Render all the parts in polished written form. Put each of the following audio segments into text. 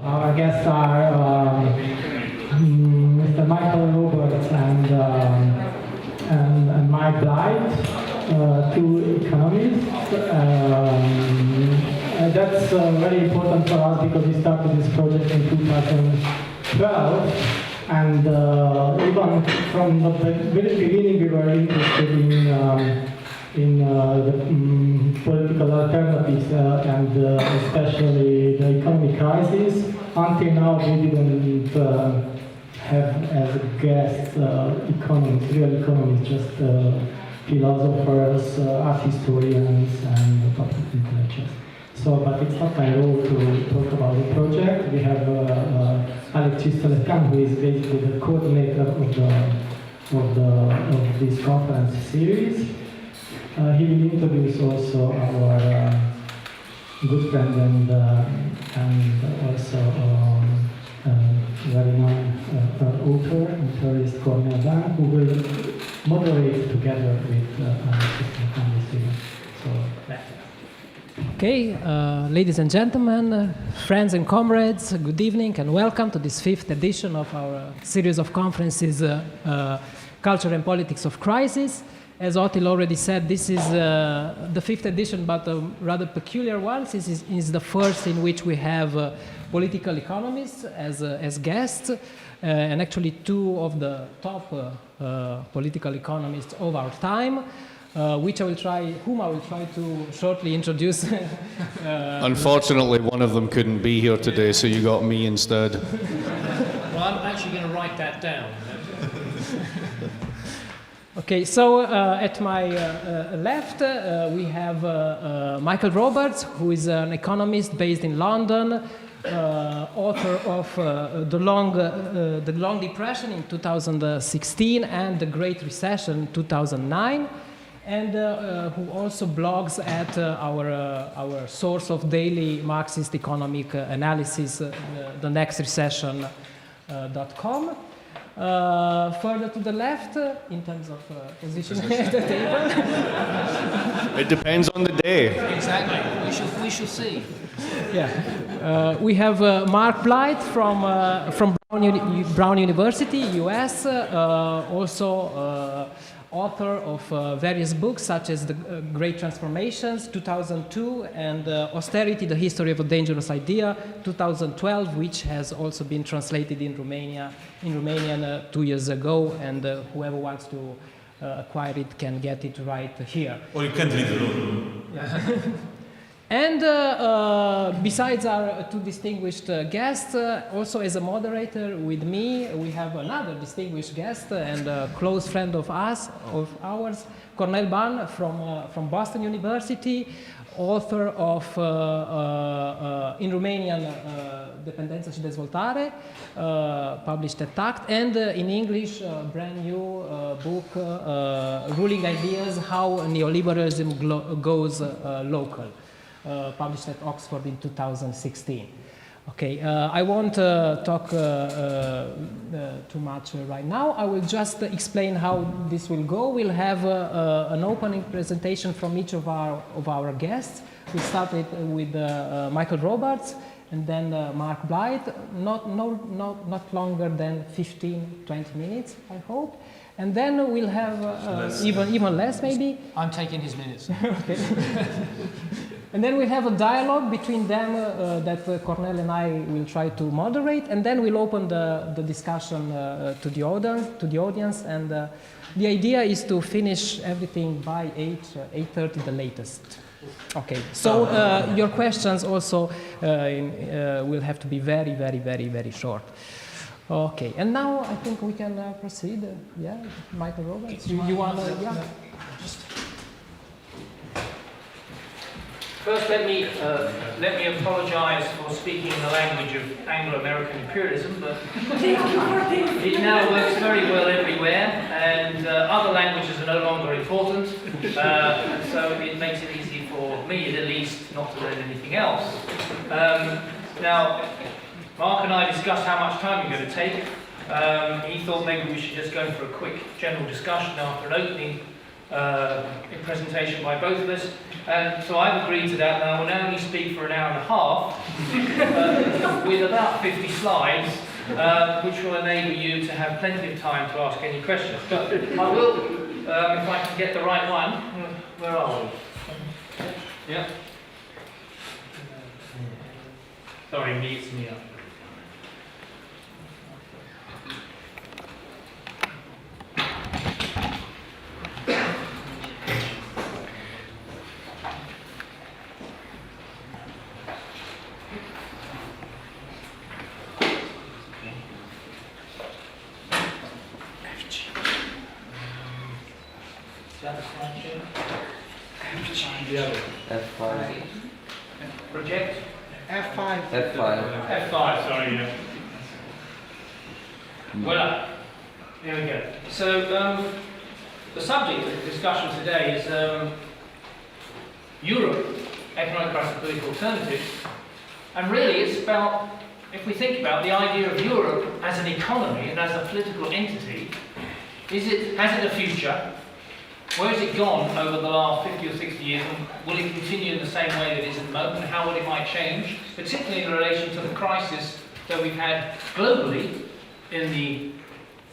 Our guests are Mr. Michael Roberts and Mark Blyth, two economists. That's very important for us because we started this project in 2012, and even from the very beginning we were interested in the political alternatives and especially the economic crisis. Until now we didn't have as a guest economists, real economists, just philosophers, art historians and public intellectuals. So, but it's not my role to talk about the project. We have Alex Chistolekan, who is basically the coordinator of this conference series. He will introduce also our good friend and also very known author and theorist Cornel Van, who will moderate together with Chistolekan this evening. So, Okay, ladies and gentlemen, friends and comrades, good evening and welcome to this 5th edition of our series of conferences, Culture and Politics of Crisis. As Otil already said, this is the 5th edition, but a rather peculiar one. This is the first in which we have political economists as guests, and actually two of the top political economists of our time. Whom I will try to shortly introduce. Unfortunately, one of them couldn't be here today, so you got me instead. Well, I'm actually going to write that down. Okay, so at my left we have Michael Roberts, who is an economist based in London, author of the Long Depression in 2016 and the Great Recession in 2009. And who also blogs at our source of daily Marxist economic analysis, thenextrecession.com. Further to the left, in terms of position at the table. It depends on the day. Exactly. We shall see. Yeah. We have Mark Blyth from Brown University, US, also author of various books such as The Great Transformations, 2002, and Austerity, The History of a Dangerous Idea, 2012, which has also been translated in Romanian 2 years ago, and whoever wants to acquire it can get it right here. Or you can't read the room. Yeah. And besides our two distinguished guests, also as a moderator with me, we have another distinguished guest and a close friend of ours, Cornel Ban from Boston University, author of in Romanian Dependența și Dezvoltare, published at TACT, and in English, brand new book, Ruling Ideas, How Neoliberalism Goes Local. Published at Oxford in 2016. Okay, I won't talk too much right now. I will just explain how this will go. We'll have an opening presentation from each of our guests. We started with Michael Roberts and then Mark Blyth. Not longer than 15-20 minutes, I hope. And then we'll have even less, maybe. I'm taking his minutes. Okay. And then we'll have a dialogue between them that Cornel and I will try to moderate, and then we'll open the discussion to the audience. And the idea is to finish everything by 8:30 the latest. Okay. So your questions also will have to be very, very, very, very short. Okay. And now I think we can proceed. Yeah, Michael Roberts. You want to? Yeah. First, let me apologise for speaking the language of Anglo-American imperialism, but it now works very well everywhere, and other languages are no longer important, so it makes it easy for me, at least, not to learn anything else. Now, Mark and I discussed how much time we're going to take. He thought maybe we should just go for a quick general discussion after an opening presentation by both of us. And so I've agreed to that, and I will now only speak for an hour and a half with about 50 slides, which will enable you to have plenty of time to ask any questions. But I will, if I can get the right one, where are we? Yeah. Sorry, mutes me up. F5. Project? F5. F5, sorry, yeah. Voila. Here we go. So, the subject of the discussion today is Europe, economic crisis, political alternatives. And really it's about, if we think about the idea of Europe as an economy and as a political entity, has it a future? Where has it gone over the last 50 or 60 years, and will it continue in the same way that it is at the moment, and how will it might change, particularly in relation to the crisis that we've had globally in the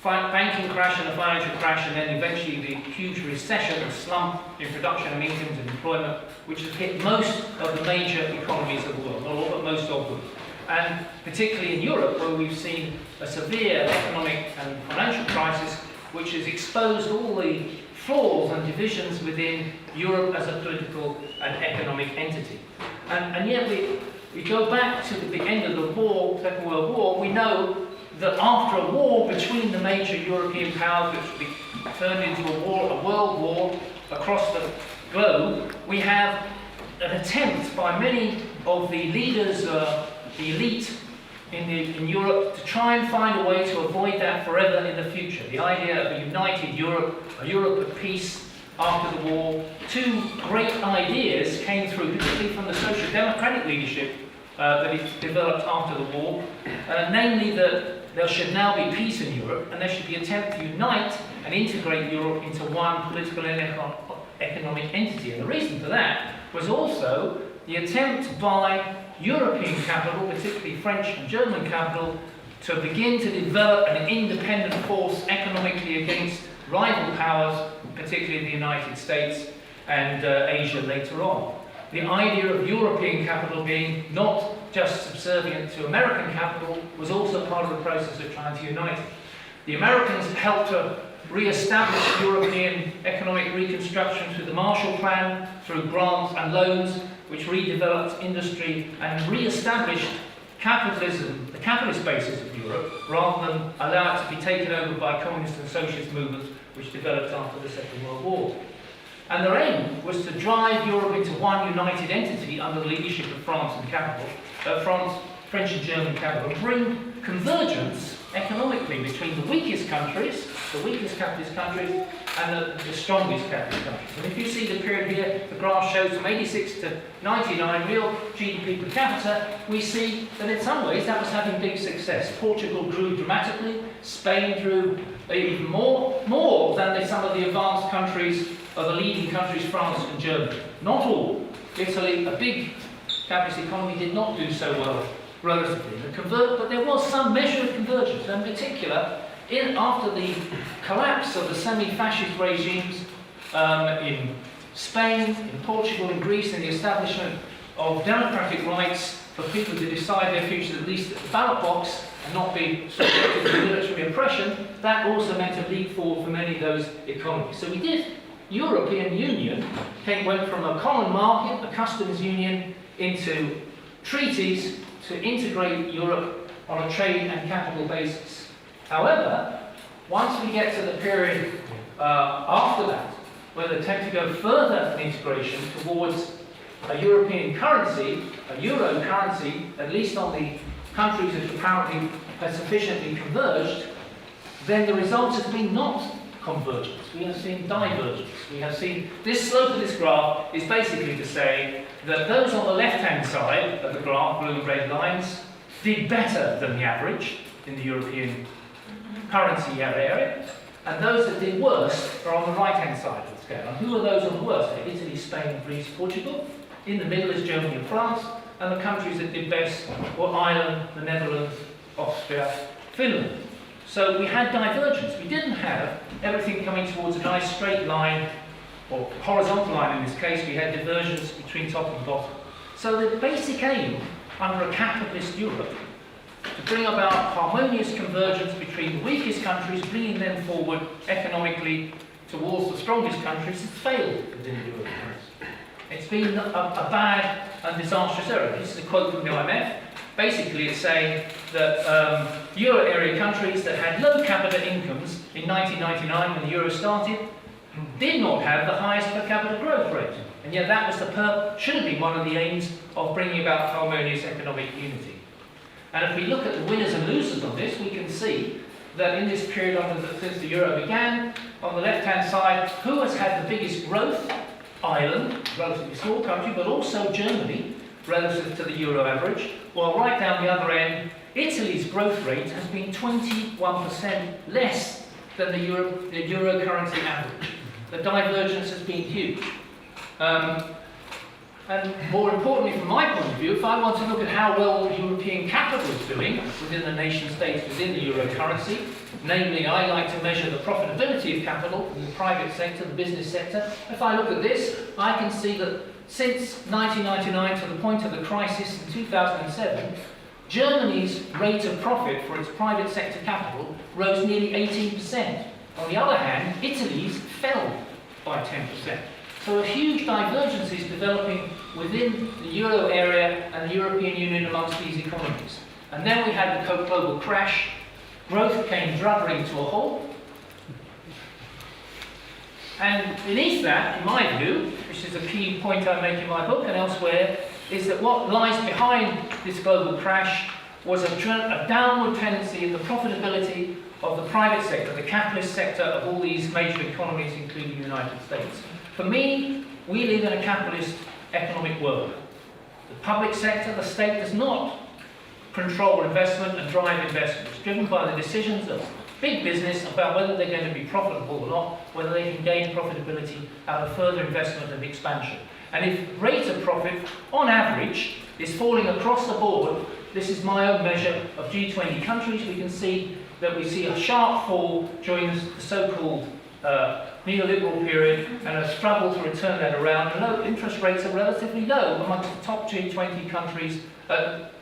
banking crash and the financial crash, and then eventually the huge recession and slump in production and incomes and employment, which has hit most of the major economies of the world, not all, but most of them. And particularly in Europe, where we've seen a severe economic and financial crisis, which has exposed all the flaws and divisions within Europe as a political and economic entity. And yet we go back to the end of the war, Second World War, we know that after a war between the major European powers, which turned into a world war across the globe, we have an attempt by many of the leaders, the elite in Europe, to try and find a way to avoid that forever in the future. The idea of a united Europe, a Europe of peace after the war. Two great ideas came through, particularly from the social democratic leadership that it developed after the war, namely that there should now be peace in Europe, and there should be an attempt to unite and integrate Europe into one political and economic entity. And the reason for that was also the attempt by European capital, particularly French and German capital, to begin to develop an independent force economically against rival powers, particularly the United States and Asia later on. The idea of European capital being not just subservient to American capital was also part of the process of trying to unite it. The Americans helped to re-establish European economic reconstruction through the Marshall Plan, through grants and loans, which redeveloped industry and re-established capitalism, the capitalist basis of Europe, rather than allow it to be taken over by communist and socialist movements which developed after the Second World War. And their aim was to drive Europe into one united entity under the leadership of France and French and German capital, bring convergence economically between the weakest countries, the weakest capitalist countries, and the strongest capitalist countries. And if you see the period here, the graph shows from 86 to 99 real GDP per capita, we see that in some ways that was having big success. Portugal grew dramatically, Spain grew even more than some of the advanced countries, or the leading countries, France and Germany. Not all. Italy, a big capitalist economy, did not do so well relatively. But there was some measure of convergence, and in particular, after the collapse of the semi-fascist regimes in Spain, in Portugal, in Greece, and the establishment of democratic rights for people to decide their futures, at least at the ballot box, and not be subjected to military oppression, that also meant a leap forward for many of those economies. So we did. European Union went from a common market, a customs union, into treaties to integrate Europe on a trade and capital basis. However, once we get to the period after that, where they attempt to go further in integration towards a European currency, a euro currency, at least on the countries that apparently have sufficiently converged, then the result has been not convergence. We have seen divergence. We have seen this slope of this graph is basically to say that those on the left-hand side of the graph, blue and red lines, did better than the average in the European currency area, and those that did worse are on the right-hand side of the scale. And who are those on the worst? They're Italy, Spain, Greece, Portugal. In the middle is Germany and France. And the countries that did best were Ireland, the Netherlands, Austria, Finland. So we had divergence. We didn't have everything coming towards a nice straight line, or horizontal line in this case. We had divergence between top and bottom. So the basic aim under a capitalist Europe to bring about harmonious convergence between the weakest countries, bringing them forward economically towards the strongest countries, has failed within the Euro. It's been a bad and disastrous error. This is a quote from the IMF. Basically, it's saying that Euro area countries that had low capita incomes in 1999 when the Euro started did not have the highest per capita growth rate. And yet that was should have been one of the aims of bringing about harmonious economic unity. And if we look at the winners and losers of this, we can see that in this period since the Euro began, on the left-hand side, who has had the biggest growth? Ireland, relatively small country, but also Germany, relative to the Euro average, while right down the other end, Italy's growth rate has been 21% less than the Euro currency average. The divergence has been huge. And more importantly, from my point of view, if I want to look at how well European capital is doing within the nation states within the Euro currency, namely, I like to measure the profitability of capital in the private sector, the business sector. If I look at this, I can see that since 1999 to the point of the crisis in 2007, Germany's rate of profit for its private sector capital rose nearly 18%. On the other hand, Italy's fell by 10%. So a huge divergence is developing within the Euro area and the European Union amongst these economies. And then we had the global crash. Growth came drubbering to a halt. And beneath that, in my view, which is a key point I make in my book and elsewhere, is that what lies behind this global crash was a downward tendency in the profitability of the private sector, the capitalist sector of all these major economies, including the United States. For me, we live in a capitalist economic world. The public sector, the state, does not control investment and drive investment. It's driven by the decisions of big business about whether they're going to be profitable or not, whether they can gain profitability out of further investment and expansion. And if rate of profit, on average, is falling across the board, this is my own measure of G20 countries, we can see that we see a sharp fall during the so-called neoliberal period and a struggle to return that around. And low interest rates are relatively low amongst the top G20 countries'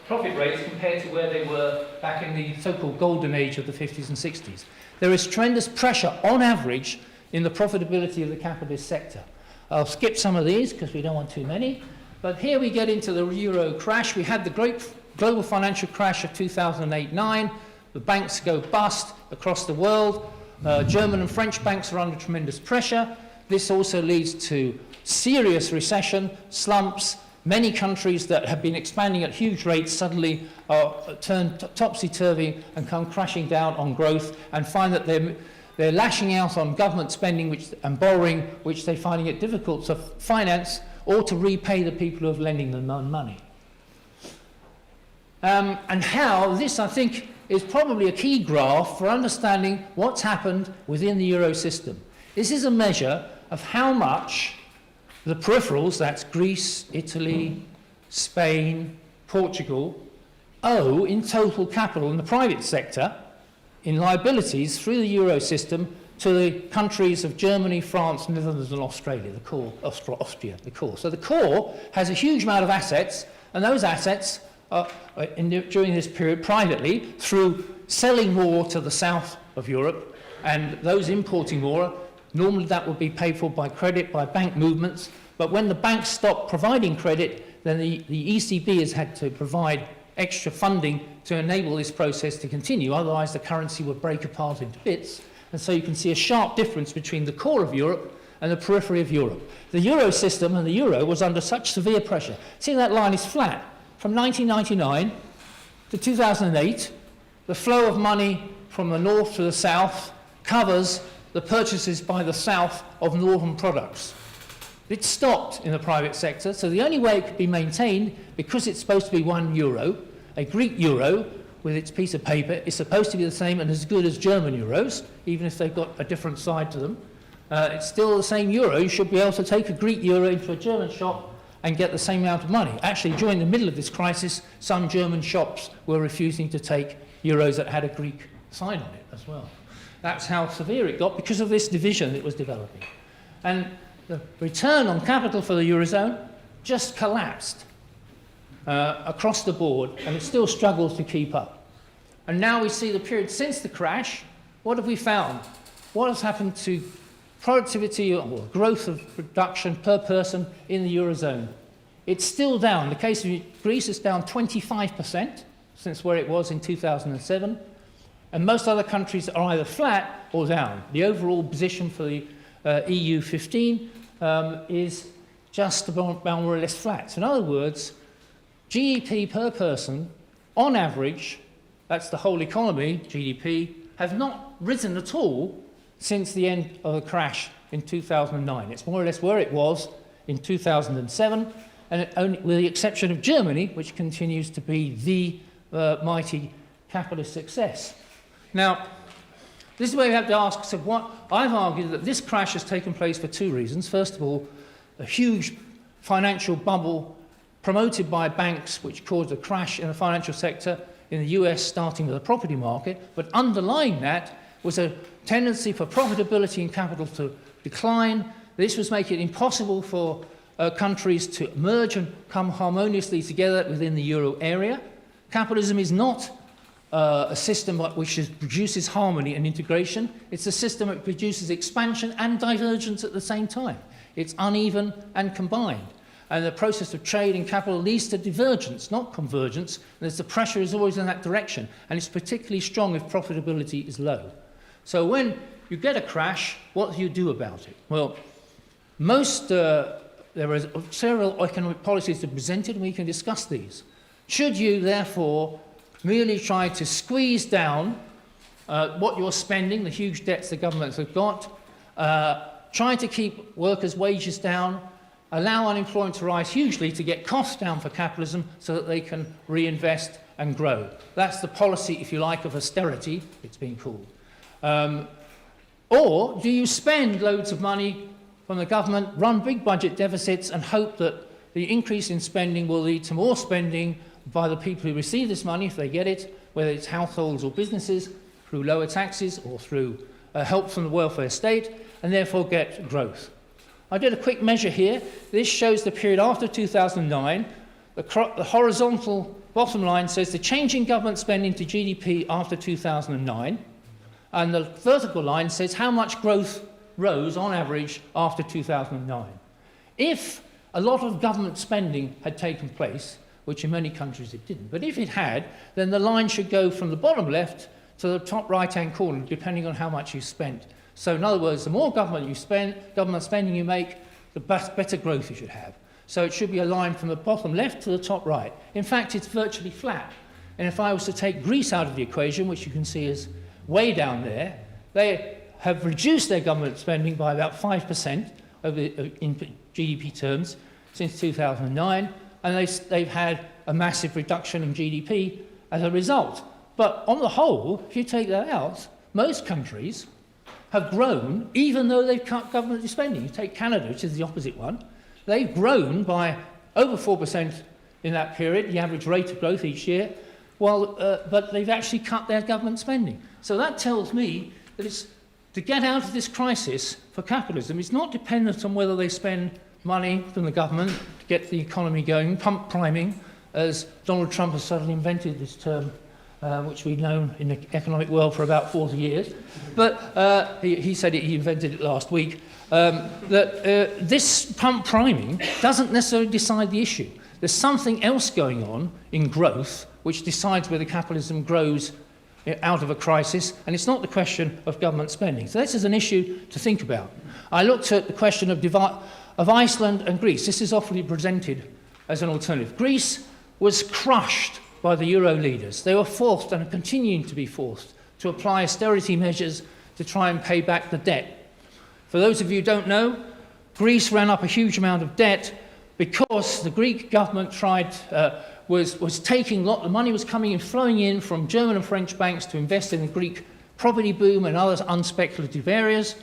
profit rates compared to where they were back in the so-called golden age of the 50s and 60s. There is tremendous pressure on average in the profitability of the capitalist sector. I'll skip some of these because we don't want too many. But here we get into the Euro crash. We had the great global financial crash of 2008-9. The banks go bust across the world. German and French banks are under tremendous pressure. This also leads to serious recession, slumps. Many countries that have been expanding at huge rates suddenly turn topsy-turvy and come crashing down on growth and find that they're lashing out on government spending and borrowing, which they're finding it difficult to finance or to repay the people who are lending them money. And how this, I think, is probably a key graph for understanding what's happened within the Euro system. This is a measure of how much the peripherals, that's Greece, Italy, Spain, Portugal, owe in total capital in the private sector, in liabilities through the Euro system to the countries of Germany, France, Netherlands and Australia, the core, Austria, the core. So the core has a huge amount of assets, and those assets during this period privately through selling more to the south of Europe and those importing more. Normally that would be paid for by credit, by bank movements, but when the banks stopped providing credit, then the ECB has had to provide extra funding to enable this process to continue, otherwise the currency would break apart into bits. And so you can see a sharp difference between the core of Europe and the periphery of Europe. The Euro system and the Euro was under such severe pressure. See, that line is flat. From 1999 to 2008, the flow of money from the north to the south covers the purchases by the south of northern products. It stopped in the private sector, so the only way it could be maintained, because it's supposed to be €1, a Greek euro with its piece of paper is supposed to be the same and as good as German euros, even if they've got a different side to them. It's still the same euro. You should be able to take a Greek euro into a German shop and get the same amount of money. Actually, during the middle of this crisis, some German shops were refusing to take euros that had a Greek sign on it as well. That's how severe it got because of this division that was developing. And the return on capital for the Eurozone just collapsed across the board, and it still struggles to keep up. And now we see the period since the crash. What have we found? What has happened to productivity or growth of production per person in the Eurozone? It's still down. In the case of Greece, it's down 25% since where it was in 2007. And most other countries are either flat or down. The overall position for the EU 15 is just about more or less flat. So in other words, GDP per person, on average, that's the whole economy, GDP, have not risen at all since the end of the crash in 2009. It's more or less where it was in 2007, and only with the exception of Germany, which continues to be the mighty capitalist success. Now, this is where we have to ask, so what I've argued that this crash has taken place for two reasons. First of all, a huge financial bubble promoted by banks, which caused a crash in the financial sector in the US, starting with the property market, but underlying that was a tendency for profitability and capital to decline. This was making it impossible for countries to merge and come harmoniously together within the euro area. Capitalism is not a system which produces harmony and integration. It's a system that produces expansion and divergence at the same time. It's uneven and combined. And the process of trade and capital leads to divergence, not convergence. And the pressure is always in that direction. And it's particularly strong if profitability is low. So when you get a crash, what do you do about it? Well, there are several economic policies that are presented, and we can discuss these. Should you, therefore, merely try to squeeze down what you're spending, the huge debts the governments have got, try to keep workers' wages down, allow unemployment to rise hugely to get costs down for capitalism so that they can reinvest and grow? That's the policy, if you like, of austerity, it's been called. Or do you spend loads of money from the government, run big budget deficits, and hope that the increase in spending will lead to more spending by the people who receive this money, if they get it, whether it's households or businesses, through lower taxes or through help from the welfare state, and therefore get growth? I did a quick measure here. This shows the period after 2009. The horizontal bottom line says the change in government spending to GDP after 2009. And the vertical line says how much growth rose on average after 2009. If a lot of government spending had taken place, which in many countries it didn't, but if it had, then the line should go from the bottom left to the top right-hand corner, depending on how much you spent. So in other words, the more government spending you make, the better growth you should have. So it should be a line from the bottom left to the top right. In fact, it's virtually flat. And if I was to take Greece out of the equation, which you can see is way down there, they have reduced their government spending by about 5% in GDP terms since 2009, and they've had a massive reduction in GDP as a result. But on the whole, if you take that out, most countries have grown even though they've cut government spending. You take Canada, which is the opposite one. They've grown by over 4% in that period, the average rate of growth each year, but they've actually cut their government spending. So that tells me that it's to get out of this crisis for capitalism, it's not dependent on whether they spend money from the government to get the economy going, pump priming, as Donald Trump has suddenly invented this term, which we've known in the economic world for about 40 years. But he said he invented it last week. This pump priming doesn't necessarily decide the issue. There's something else going on in growth which decides whether capitalism grows out of a crisis, and it's not the question of government spending. So this is an issue to think about. I looked at the question of Iceland and Greece. This is often presented as an alternative. Greece was crushed by the euro leaders. They were forced, and are continuing to be forced, to apply austerity measures to try and pay back the debt. For those of you who don't know, Greece ran up a huge amount of debt because the Greek government was taking the money was coming in, flowing in from German and French banks to invest in the Greek property boom and other unspeculative areas.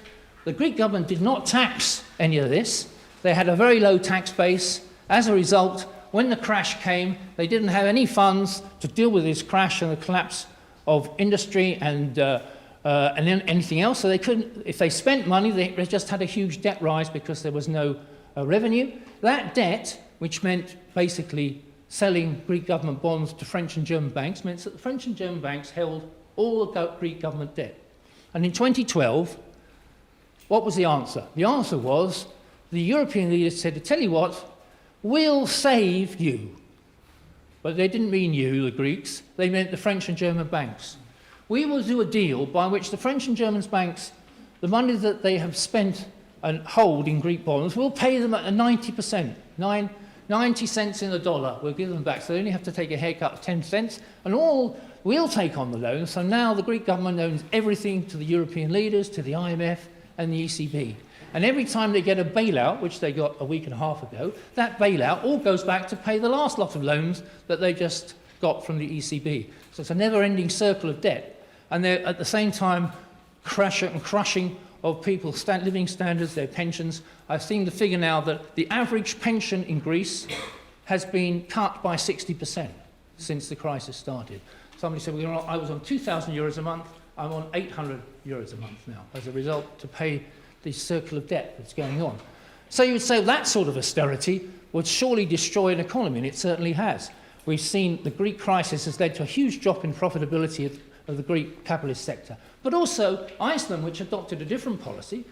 The Greek government did not tax any of this. They had a very low tax base. As a result, when the crash came, they didn't have any funds to deal with this crash and the collapse of industry and then anything else. So they couldn't, if they spent money, they just had a huge debt rise because there was no revenue. That debt, which meant basically selling Greek government bonds to French and German banks, meant that the French and German banks held all the Greek government debt. And in 2012, what was the answer? The answer was the European leaders said, to tell you what, we'll save you. But they didn't mean you, the Greeks. They meant the French and German banks. We will do a deal by which the French and German banks, the money that they have spent and hold in Greek bonds, we'll pay them at a 90%, 90 cents in the dollar. We'll give them back. So they only have to take a haircut of 10 cents. And all we'll take on the loan. So now the Greek government owns everything to the European leaders, to the IMF and the ECB. And every time they get a bailout, which they got a week and a half ago, that bailout all goes back to pay the last lot of loans that they just got from the ECB. So it's a never-ending circle of debt. And they're at the same time crushing of people's living standards, their pensions. I've seen the figure now that the average pension in Greece has been cut by 60% since the crisis started. Somebody said, well, I was on 2,000 euros a month, I'm on 800 euros a month now, as a result to pay the circle of debt that's going on. So you would say that sort of austerity would surely destroy an economy, and it certainly has. We've seen the Greek crisis has led to a huge drop in profitability of the Greek capitalist sector. But also Iceland, which adopted a different policy,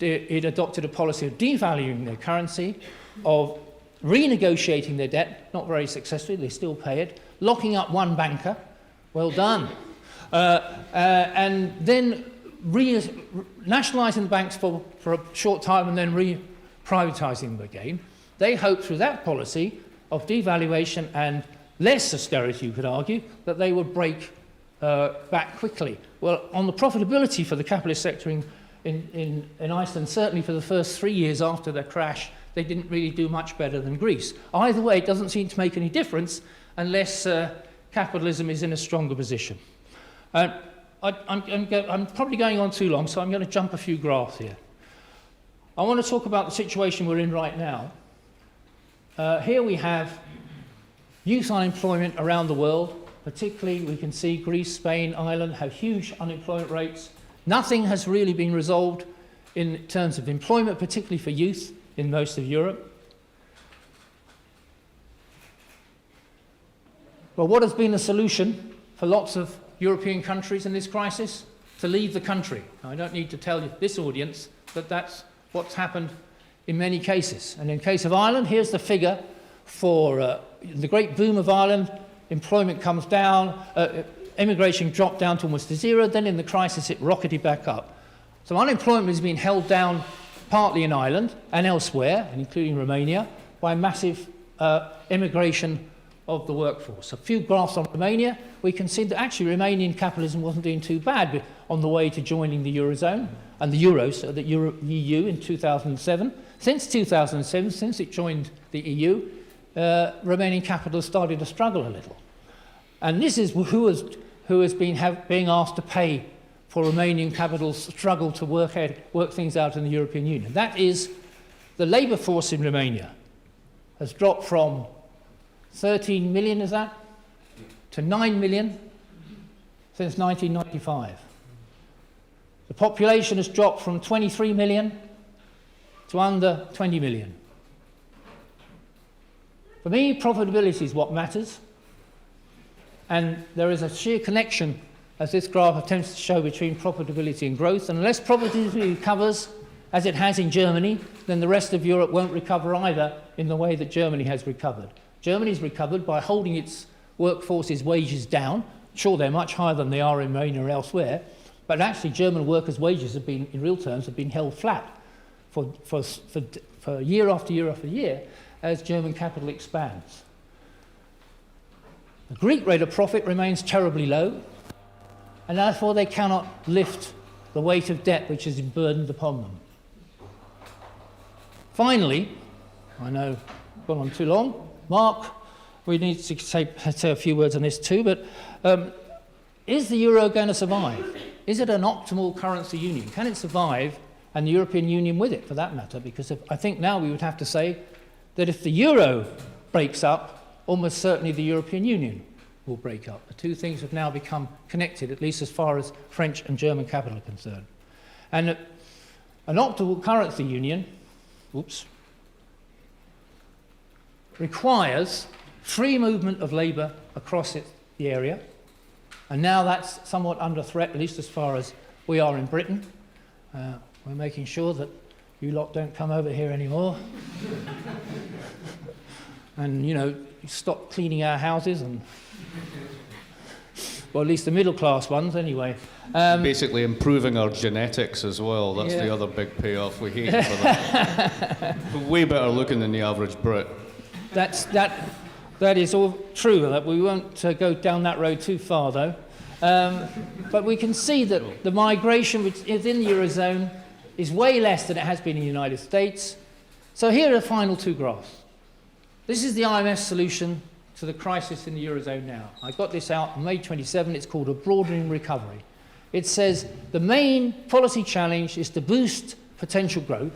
it adopted a policy of devaluing their currency, of renegotiating their debt, not very successfully, they still pay it, locking up one banker, well done, and then nationalising the banks for a short time and then re-privatising them again. They hoped through that policy of devaluation and less austerity, you could argue, that they would break back quickly. Well, on the profitability for the capitalist sector in Iceland, certainly for the first 3 years after the crash, they didn't really do much better than Greece. Either way, it doesn't seem to make any difference unless capitalism is in a stronger position. I'm probably going on too long, so I'm going to jump a few graphs here. I want to talk about the situation we're in right now. Here we have youth unemployment around the world. Particularly, we can see Greece, Spain, Ireland have huge unemployment rates. Nothing has really been resolved in terms of employment, particularly for youth in most of Europe. Well, what has been the solution for lots of European countries in this crisis? To leave the country. Now, I don't need to tell you, this audience, that that's what's happened in many cases. And in the case of Ireland, here's the figure for the great boom of Ireland. Employment comes down, immigration dropped down to almost to zero, then in the crisis it rocketed back up. So unemployment has been held down partly in Ireland and elsewhere, including Romania, by massive immigration of the workforce. A few graphs on Romania, we can see that actually Romanian capitalism wasn't doing too bad on the way to joining the Eurozone and the Euro, so the EU in 2007. Since 2007, since it joined the EU, Romanian capital started to struggle a little. And this is who has been being asked to pay for Romanian capital's struggle to work things out in the European Union. That is, the labour force in Romania has dropped from 13 million, is that, to 9 million since 1995. The population has dropped from 23 million to under 20 million. For me, profitability is what matters, and there is a sheer connection, as this graph attempts to show, between profitability and growth. And unless profitability recovers, as it has in Germany, then the rest of Europe won't recover either in the way that Germany has recovered. Germany's recovered by holding its workforce's wages down. Sure, they're much higher than they are in Romania or elsewhere, but actually German workers' wages have been, in real terms, have been held flat for year after year after year as German capital expands. The Greek rate of profit remains terribly low, and therefore they cannot lift the weight of debt which is burdened upon them. Finally, I know I've gone on too long, Mark, we need to say a few words on this too, but is the euro going to survive? Is it an optimal currency union? Can it survive and the European Union with it, for that matter, because I think now we would have to say that if the euro breaks up, almost certainly the European Union will break up. The two things have now become connected, at least as far as French and German capital are concerned. And an optimal currency union, requires free movement of labour across the area, and now that's somewhat under threat, at least as far as we are in Britain. We're making sure that you lot don't come over here anymore. And, you know, stop cleaning our houses, and, well, at least the middle-class ones, anyway. Basically improving our genetics as well. That's the other big payoff. We hate it for that. Way better looking than the average Brit. That is all true. That we won't go down that road too far, though. But we can see that the migration within the Eurozone is way less than it has been in the United States. So here are the final two graphs. This is the IMF solution to the crisis in the Eurozone now. I got this out on May 27. It's called a broadening recovery. It says the main policy challenge is to boost potential growth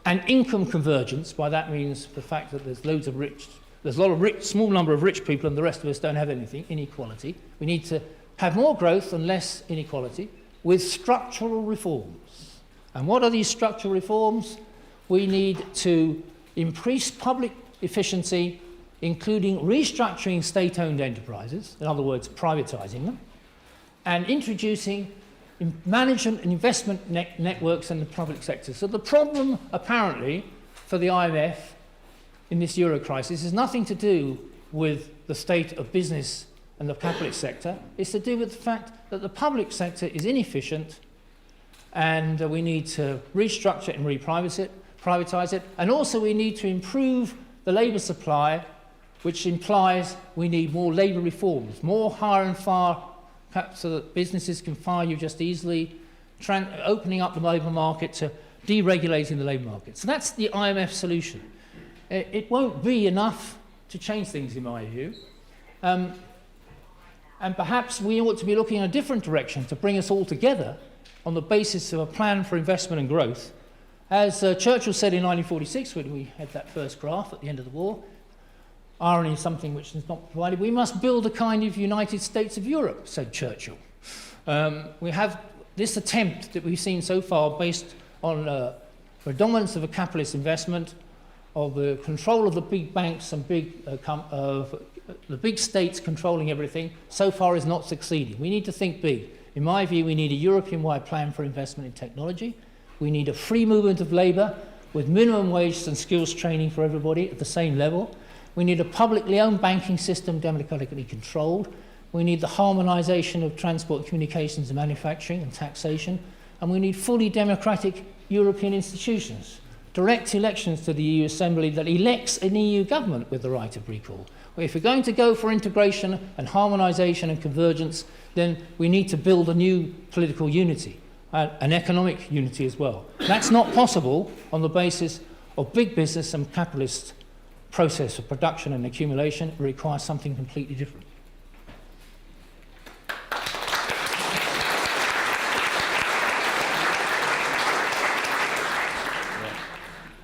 and income convergence. By that means the fact that there's a lot of rich, small number of rich people, and the rest of us don't have anything, inequality. We need to have more growth and less inequality with structural reforms. And what are these structural reforms? We need to increase public efficiency, including restructuring state-owned enterprises, in other words, privatizing them, and introducing management and investment networks in the public sector. So the problem, apparently, for the IMF in this euro crisis is nothing to do with the state of business and the capitalist sector. It's to do with the fact that the public sector is inefficient, and we need to restructure it and privatize it. And also we need to improve the labour supply, which implies we need more labour reforms, more hire and fire, so that businesses can fire you just easily, opening up the labour market to deregulating the labour market. So that's the IMF solution. It won't be enough to change things, in my view. And perhaps we ought to be looking in a different direction to bring us all together on the basis of a plan for investment and growth. As Churchill said in 1946, when we had that first graph at the end of the war, irony is something which is not provided. We must build a kind of United States of Europe, said Churchill. We have this attempt that we've seen so far based on predominance of a capitalist investment, of the control of the big banks and the big states controlling everything, so far is not succeeding. We need to think big. In my view, we need a European-wide plan for investment in technology. We need a free movement of labour with minimum wage and skills training for everybody at the same level. We need a publicly owned banking system democratically controlled. We need the harmonisation of transport, communications and manufacturing and taxation. And we need fully democratic European institutions. Direct elections to the EU Assembly that elects an EU government with the right of recall. If we're going to go for integration and harmonisation and convergence, then we need to build a new political unity, an economic unity as well. That's not possible on the basis of big business and capitalist process of production and accumulation. It requires something completely different.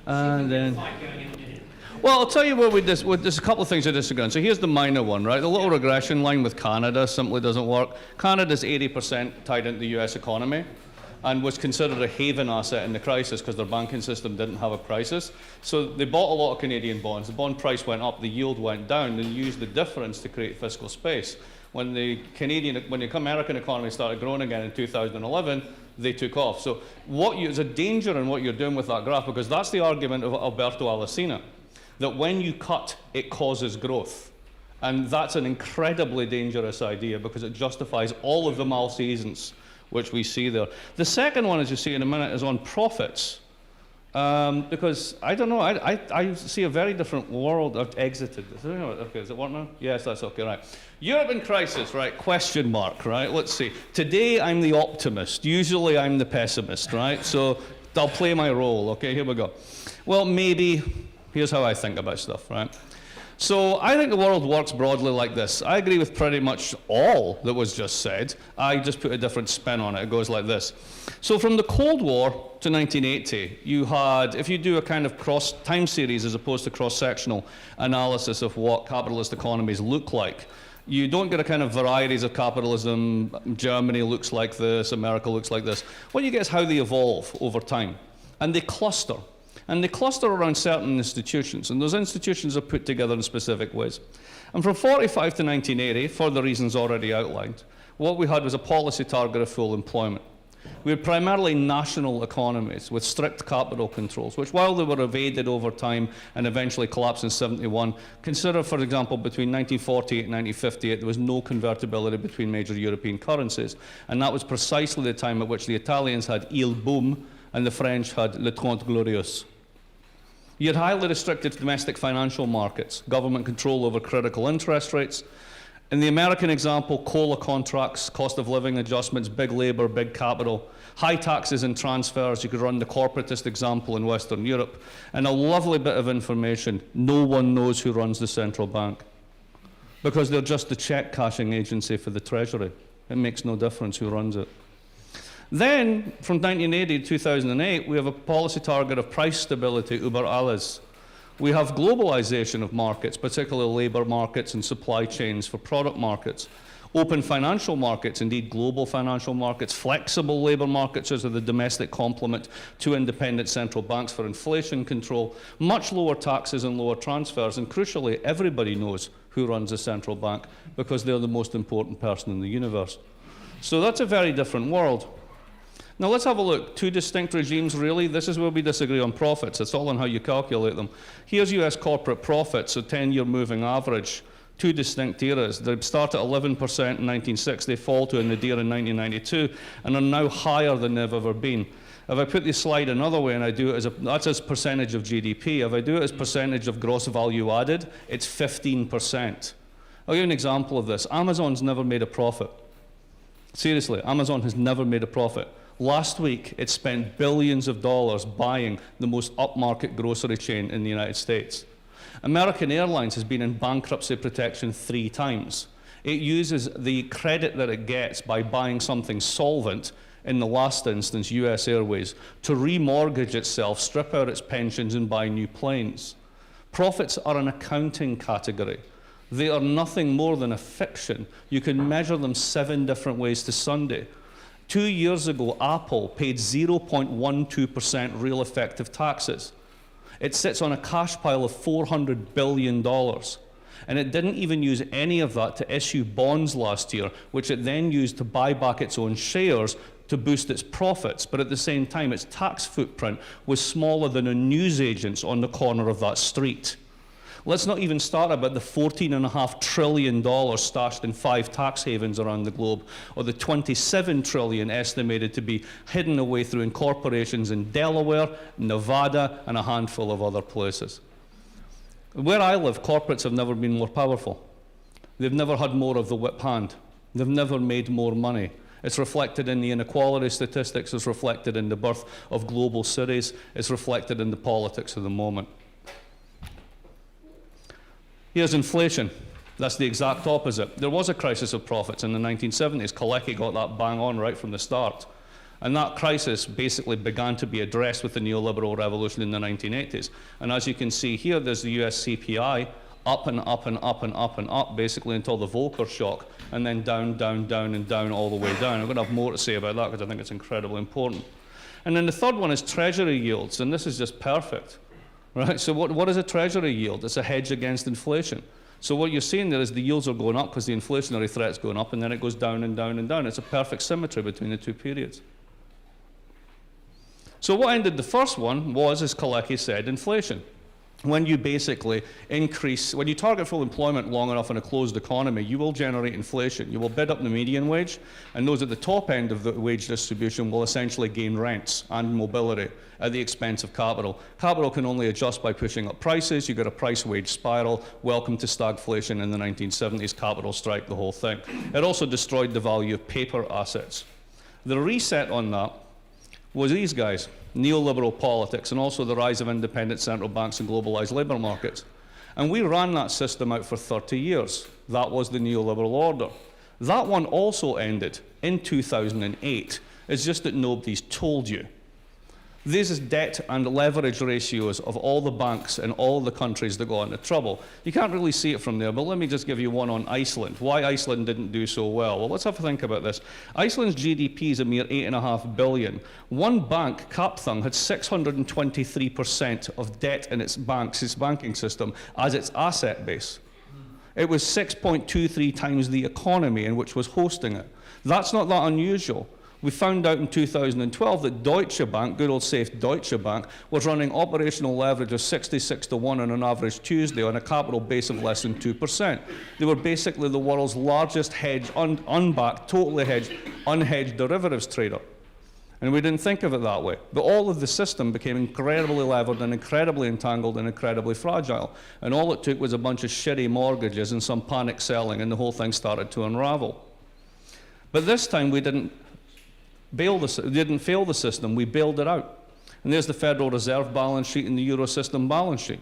And then, well, I'll tell you where there's a couple of things I disagree on. So here's the minor one, right? The little regression line with Canada simply doesn't work. Canada's 80% tied into the US economy and was considered a haven asset in the crisis because their banking system didn't have a crisis. So they bought a lot of Canadian bonds. The bond price went up, the yield went down, and used the difference to create fiscal space. When the American economy started growing again in 2011, they took off. So there's a danger in what you're doing with that graph, because that's the argument of Alberto Alesina, that when you cut, it causes growth. And that's an incredibly dangerous idea because it justifies all of the malfeasance which we see there. The second one, as you see in a minute, is on profits. Because, I don't know, I see a very different world. I've exited this. Okay, does it work now? Yes, that's okay, right. Europe in crisis, right, question mark, right? Let's see. Today, I'm the optimist. Usually, I'm the pessimist, right? So, I'll play my role, okay? Here we go. Well, maybe, here's how I think about stuff, right? So I think the world works broadly like this. I agree with pretty much all that was just said. I just put a different spin on it. It goes like this. So from the Cold War to 1980, you had, if you do a kind of cross time series as opposed to cross-sectional analysis of what capitalist economies look like, you don't get a kind of varieties of capitalism. Germany looks like this, America looks like this. What you get is how they evolve over time. And they cluster. And they cluster around certain institutions. And those institutions are put together in specific ways. And from 45 to 1980, for the reasons already outlined, what we had was a policy target of full employment. We had primarily national economies with strict capital controls, which while they were evaded over time and eventually collapsed in 71, consider, for example, between 1948 and 1958, there was no convertibility between major European currencies. And that was precisely the time at which the Italians had Il Boom and the French had Le Trente Glorieux. You had highly restricted domestic financial markets, government control over critical interest rates. In the American example, COLA contracts, cost of living adjustments, big labor, big capital, high taxes and transfers. You could run the corporatist example in Western Europe. And a lovely bit of information, no one knows who runs the central bank because they're just the check cashing agency for the Treasury. It makes no difference who runs it. Then, from 1980 to 2008, we have a policy target of price stability über alles. We have globalization of markets, particularly labor markets and supply chains for product markets. Open financial markets, indeed global financial markets, flexible labor markets as the domestic complement to independent central banks for inflation control, much lower taxes and lower transfers, and crucially, everybody knows who runs a central bank because they're the most important person in the universe. So that's a very different world. Now let's have a look. Two distinct regimes, really. This is where we disagree on profits. It's all on how you calculate them. Here's US corporate profits, a 10-year moving average. Two distinct eras. They start at 11% in 1960, fall to a nadir in 1992, and are now higher than they've ever been. If I put this slide another way and I do it as that's as percentage of GDP. If I do it as percentage of gross value added, it's 15%. I'll give you an example of this. Amazon's never made a profit. Seriously, Amazon has never made a profit. Last week, it spent billions of dollars buying the most upmarket grocery chain in the United States. American Airlines has been in bankruptcy protection 3 times. It uses the credit that it gets by buying something solvent, in the last instance, US Airways, to remortgage itself, strip out its pensions, and buy new planes. Profits are an accounting category. They are nothing more than a fiction. You can measure them 7 different ways to Sunday. 2 years ago, Apple paid 0.12% real effective taxes. It sits on a cash pile of $400 billion. And it didn't even use any of that to issue bonds last year, which it then used to buy back its own shares to boost its profits. But at the same time, its tax footprint was smaller than a newsagent's on the corner of that street. Let's not even start about the $14.5 trillion stashed in 5 tax havens around the globe, or the $27 trillion estimated to be hidden away through incorporations in Delaware, Nevada, and a handful of other places. Where I live, corporates have never been more powerful. They've never had more of the whip hand. They've never made more money. It's reflected in the inequality statistics. It's reflected in the birth of global cities. It's reflected in the politics of the moment. Here's inflation. That's the exact opposite. There was a crisis of profits in the 1970s. Kalecki got that bang on right from the start. And that crisis basically began to be addressed with the neoliberal revolution in the 1980s. And as you can see here, there's the US CPI up and up and up and up and up, basically until the Volcker shock, and then down, down, down, and down all the way down. I'm going to have more to say about that because I think it's incredibly important. And then the third one is Treasury yields, and this is just perfect. Right, so what is a Treasury yield? It's a hedge against inflation. So what you're seeing there is the yields are going up because the inflationary threat's going up, and then it goes down and down and down. It's a perfect symmetry between the 2 periods. So what ended the first one was, as Kalecki said, inflation. When you basically increase, when you target full employment long enough in a closed economy, you will generate inflation. You will bid up the median wage, and those at the top end of the wage distribution will essentially gain rents and mobility at the expense of capital. Capital can only adjust by pushing up prices. You get a price-wage spiral. Welcome to stagflation in the 1970s, capital strike, the whole thing. It also destroyed the value of paper assets. The reset on that was these guys, neoliberal politics, and also the rise of independent central banks and globalized labor markets. And we ran that system out for 30 years. That was the neoliberal order. That one also ended in 2008. It's just that nobody's told you. This is debt and leverage ratios of all the banks in all the countries that got into trouble. You can't really see it from there, but let me just give you one on Iceland. Why Iceland didn't do so well? Well, let's have a think about this. Iceland's GDP is a mere 8.5 billion. One bank, Kaupthing, had 623% of debt in its banks, its banking system, as its asset base. It was 6.23 times the economy in which was hosting it. That's not that unusual. We found out in 2012 that Deutsche Bank, good old safe Deutsche Bank, was running operational leverage of 66-1 on an average Tuesday on a capital base of less than 2%. They were basically the world's largest hedge, unbacked, totally hedged, unhedged derivatives trader. And we didn't think of it that way. But all of the system became incredibly levered and incredibly entangled and incredibly fragile. And all it took was a bunch of shitty mortgages and some panic selling, and the whole thing started to unravel. But this time we didn't fail the system, we bailed it out. And there's the Federal Reserve balance sheet and the Euro system balance sheet.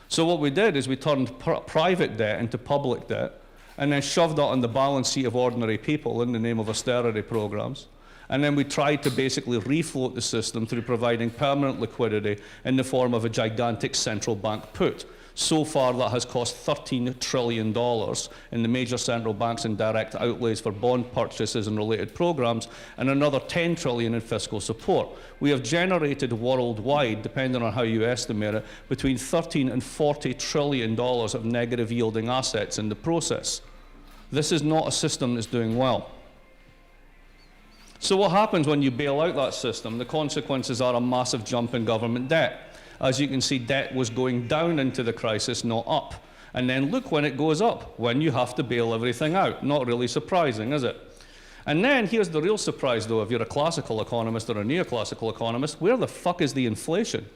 So what we did is we turned private debt into public debt and then shoved that on the balance sheet of ordinary people in the name of austerity programs. And then we tried to basically refloat the system through providing permanent liquidity in the form of a gigantic central bank put. So far, that has cost $13 trillion in the major central banks in direct outlays for bond purchases and related programs, and another $10 trillion in fiscal support. We have generated worldwide, depending on how you estimate it, between $13 and $40 trillion of negative yielding assets in the process. This is not a system that's doing well. So what happens when you bail out that system? The consequences are a massive jump in government debt. As you can see, debt was going down into the crisis, not up. And then look when it goes up, when you have to bail everything out. Not really surprising, is it? And then here's the real surprise, though, if you're a classical economist or a neoclassical economist, where the fuck is the inflation?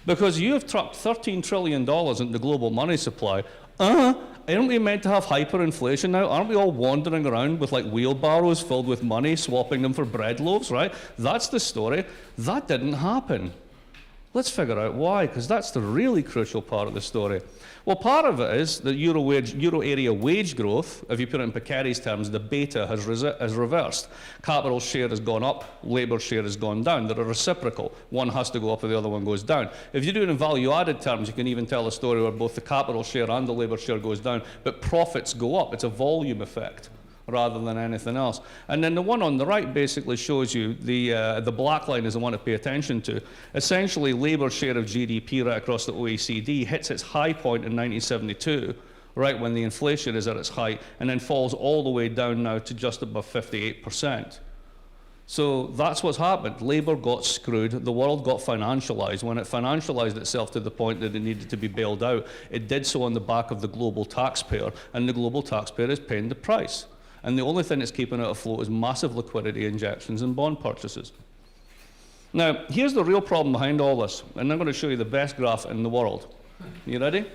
Because you have trucked $13 trillion into global money supply. Aren't we meant to have hyperinflation now? Aren't we all wandering around with like wheelbarrows filled with money, swapping them for bread loaves, right? That's the story. That didn't happen. Let's figure out why, because that's the really crucial part of the story. Well, part of it is that euro area wage growth, if you put it in Picari's terms, the beta has reversed. Capital share has gone up, labour share has gone down. They're reciprocal. One has to go up or the other one goes down. If you do it in value-added terms, you can even tell a story where both the capital share and the labour share goes down, but profits go up. It's a volume effect rather than anything else. And then the one on the right basically shows you the black line is the one to pay attention to. Essentially, labour share of GDP right across the OECD hits its high point in 1972, right when the inflation is at its height, and then falls all the way down now to just above 58%. So that's what's happened. Labour got screwed. The world got financialised. When it financialised itself to the point that it needed to be bailed out, it did so on the back of the global taxpayer, and the global taxpayer is paying the price. And the only thing that's keeping it afloat is massive liquidity injections and bond purchases. Now, here's the real problem behind all this, and I'm going to show you the best graph in the world. You ready?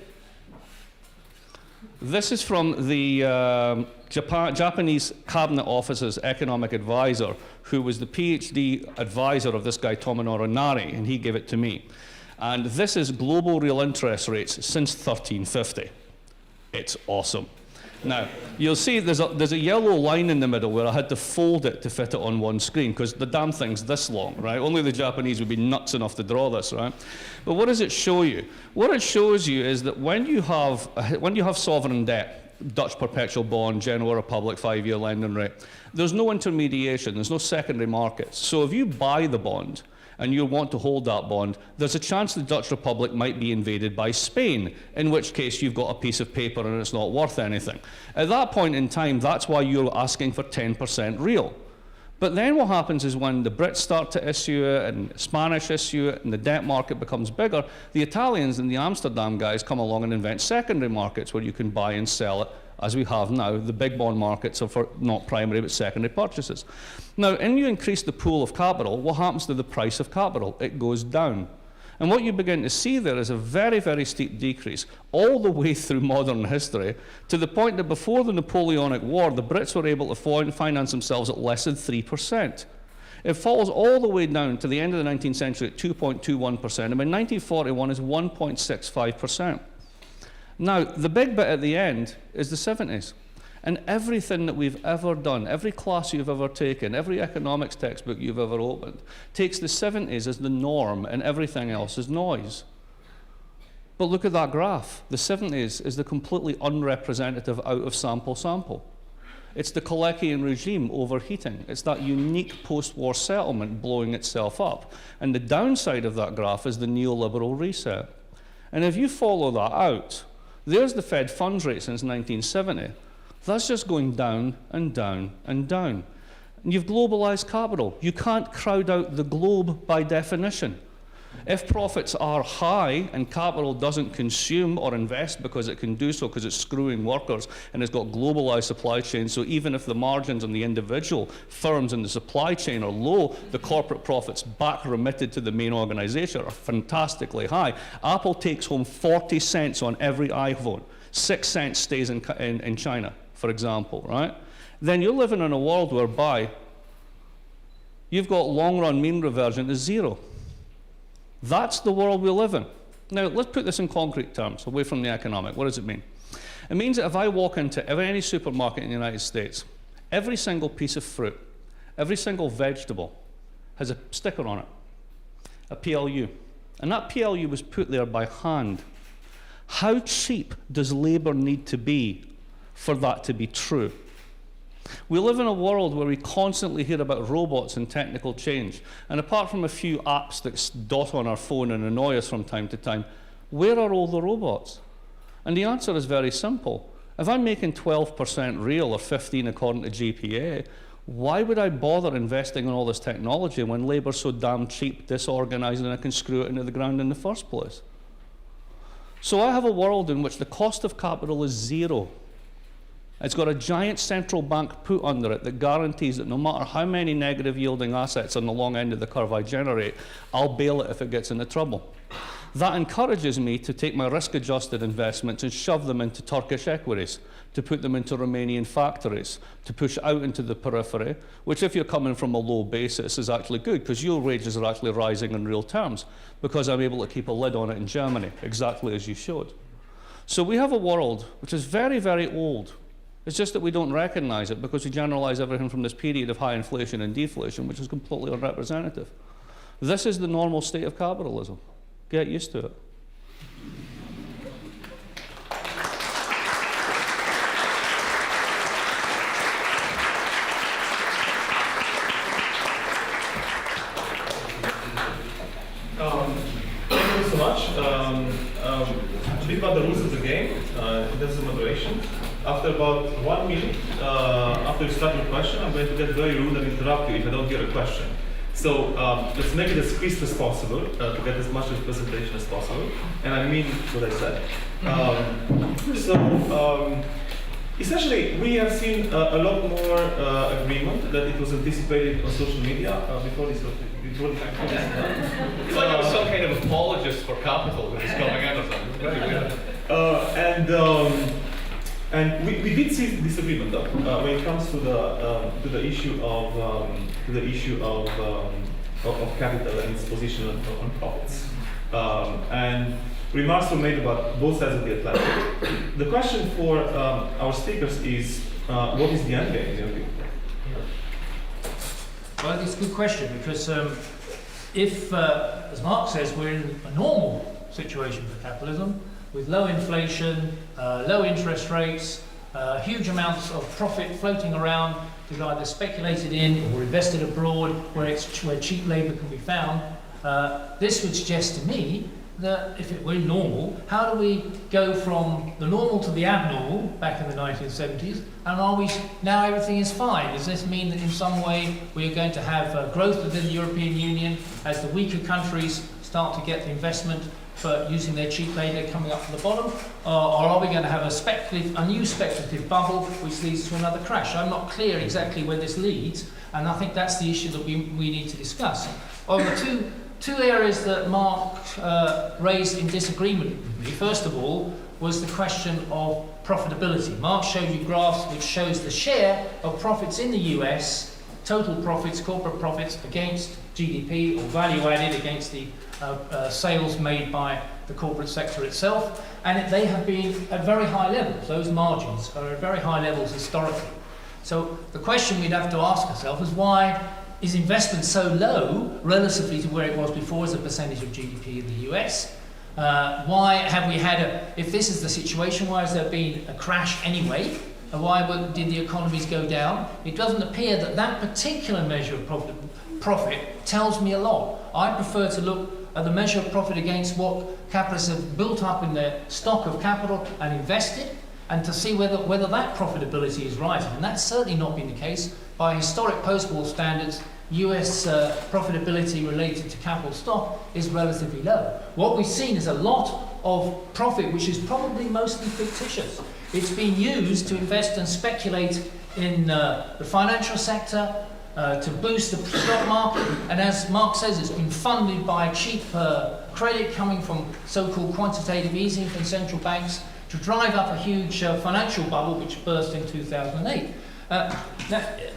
This is from the Japanese Cabinet Office's economic advisor, who was the PhD advisor of this guy, Tomonori Nari, and he gave it to me. And this is global real interest rates since 1350. It's awesome. Now, you'll see there's a yellow line in the middle where I had to fold it to fit it on one screen, because the damn thing's this long, right? Only the Japanese would be nuts enough to draw this, right? But what does it show you? What it shows you is that when you have sovereign debt, Dutch perpetual bond, General Republic 5-year lending rate, there's no intermediation, there's no secondary markets. So if you buy the bond, and you want to hold that bond, there's a chance the Dutch Republic might be invaded by Spain, in which case you've got a piece of paper and it's not worth anything. At that point in time, that's why you're asking for 10% real. But then what happens is when the Brits start to issue it and Spanish issue it and the debt market becomes bigger, the Italians and the Amsterdam guys come along and invent secondary markets where you can buy and sell it, as we have now. The big bond markets are for not primary but secondary purchases. Now, when you increase the pool of capital, what happens to the price of capital? It goes down. And what you begin to see there is a very, very steep decrease all the way through modern history, to the point that before the Napoleonic War, the Brits were able to finance themselves at less than 3%. It falls all the way down to the end of the 19th century at 2.21%, and by 1941 is 1.65%. Now, the big bit at the end is the 70s. And everything that we've ever done, every class you've ever taken, every economics textbook you've ever opened, takes the 70s as the norm and everything else is noise. But look at that graph. The 70s is the completely unrepresentative out-of-sample. It's the Kalekian regime overheating. It's that unique post-war settlement blowing itself up. And the downside of that graph is the neoliberal reset. And if you follow that out, there's the Fed funds rate since 1970. That's just going down and down and down. And you've globalized capital. You can't crowd out the globe by definition. If profits are high and capital doesn't consume or invest because it can do so because it's screwing workers and it's got globalized supply chains, so even if the margins on the individual firms in the supply chain are low, the corporate profits back remitted to the main organization are fantastically high. Apple takes home 40 cents on every iPhone. 6 cents stays in China, for example, right? Then you're living in a world whereby you've got long-run mean reversion to zero. That's the world we live in. Now, let's put this in concrete terms, away from the economic. What does it mean? It means that if I walk into any supermarket in the United States, every single piece of fruit, every single vegetable has a sticker on it, a PLU. And that PLU was put there by hand. How cheap does labor need to be for that to be true? We live in a world where we constantly hear about robots and technical change. And apart from a few apps that dot on our phone and annoy us from time to time, where are all the robots? And the answer is very simple. If I'm making 12% real or 15% according to GPA, why would I bother investing in all this technology when labor's so damn cheap, disorganized, and I can screw it into the ground in the first place? So I have a world in which the cost of capital is zero. It's got a giant central bank put under it that guarantees that no matter how many negative yielding assets on the long end of the curve I generate, I'll bail it if it gets into trouble. That encourages me to take my risk-adjusted investments and shove them into Turkish equities, to put them into Romanian factories, to push out into the periphery, which if you're coming from a low basis is actually good because your wages are actually rising in real terms because I'm able to keep a lid on it in Germany, exactly as you showed. So we have a world which is very, very old. It's just that we don't recognize it because we generalize everything from this period of high inflation and deflation, which is completely unrepresentative. This is the normal state of capitalism. Get used to it. Thank you so much. A bit about the rules of the game in terms of moderation. After about 1 minute, after you start your question, I'm going to get very rude and interrupt you if I don't hear a question. So let's make it as crisp as possible to get as much of the presentation as possible. And I mean what I said. Essentially, we have seen a lot more agreement that it was anticipated on social media before this. It's like I was some kind of apologist for capital that was coming in or something. Very weird. And we did see disagreement though when it comes to the issue of capital and its position on profits. And remarks were made about both sides of the Atlantic. The question for our speakers is, what is the end game in your view? Well, it's a good question because if, as Mark says, we're in a normal situation for capitalism, with low inflation, low interest rates, huge amounts of profit floating around to be either speculated in or invested abroad where cheap labour can be found. This would suggest to me that if it were normal, how do we go from the normal to the abnormal back in the 1970s? And are we now everything is fine? Does this mean that in some way we are going to have growth within the European Union as the weaker countries start to get the investment for using their cheap labour coming up from the bottom, or are we going to have a new speculative bubble which leads to another crash? I'm not clear exactly where this leads, and I think that's the issue that we need to discuss. On the two areas that Mark raised in disagreement with me, first of all, was the question of profitability. Mark showed you graphs which shows the share of profits in the US total profits, corporate profits against GDP, or value added against the sales made by the corporate sector itself, and they have been at very high levels. Those margins are at very high levels historically. So the question we'd have to ask ourselves is, why is investment so low relatively to where it was before as a percentage of GDP in the US? Why have we had if this is the situation, why has there been a crash anyway? Why did the economies go down? It doesn't appear that that particular measure of profit tells me a lot. I prefer to look at the measure of profit against what capitalists have built up in their stock of capital and invested, and to see whether that profitability is rising. And that's certainly not been the case. By historic post-war standards, US profitability related to capital stock is relatively low. What we've seen is a lot of profit which is probably mostly fictitious. It's been used to invest and speculate in the financial sector, to boost the stock market, and as Mark says, it's been funded by cheap credit coming from so-called quantitative easing from central banks to drive up a huge financial bubble which burst in 2008. Now,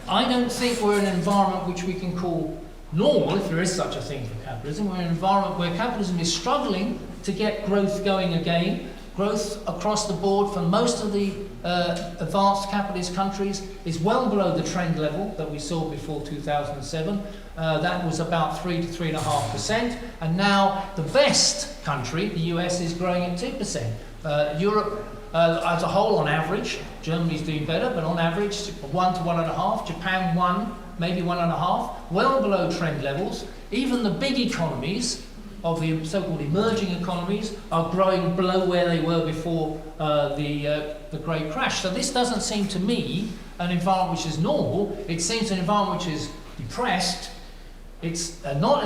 I don't think we're in an environment which we can call normal, if there is such a thing for capitalism. We're in an environment where capitalism is struggling to get growth going again. Growth across the board for most of the advanced capitalist countries is well below the trend level that we saw before 2007. That was about 3 to 3.5%, and now the best country, the US, is growing at 2%. Europe as a whole, on average, Germany's doing better, but on average 1 to 1.5%. Japan 1, maybe 1.5%, well below trend levels. Even the big economies of the so-called emerging economies are growing below where they were before the Great Crash. So this doesn't seem to me an environment which is normal. It seems an environment which is depressed. It's not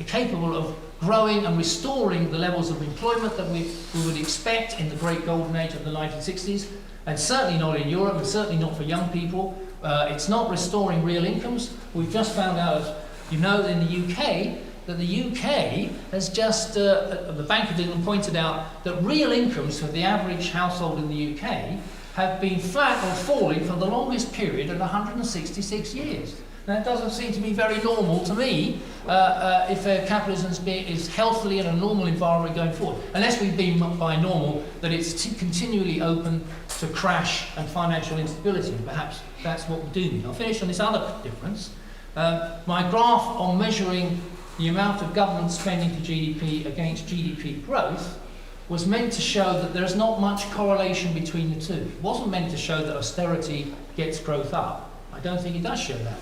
capable of growing and restoring the levels of employment that we would expect in the great golden age of the 1960s, and certainly not in Europe, and certainly not for young people. It's not restoring real incomes. We've just found out, as you know, in the UK, that the UK has just, the Bank of England pointed out that real incomes for the average household in the UK have been flat or falling for the longest period of 166 years. Now, it doesn't seem to be very normal to me if capitalism is healthily in a normal environment going forward, unless we've been by normal that it's continually open to crash and financial instability. Perhaps that's what we do mean. I'll finish on this other difference. My graph on measuring the amount of government spending to GDP against GDP growth was meant to show that there's not much correlation between the two. It wasn't meant to show that austerity gets growth up. I don't think it does show that.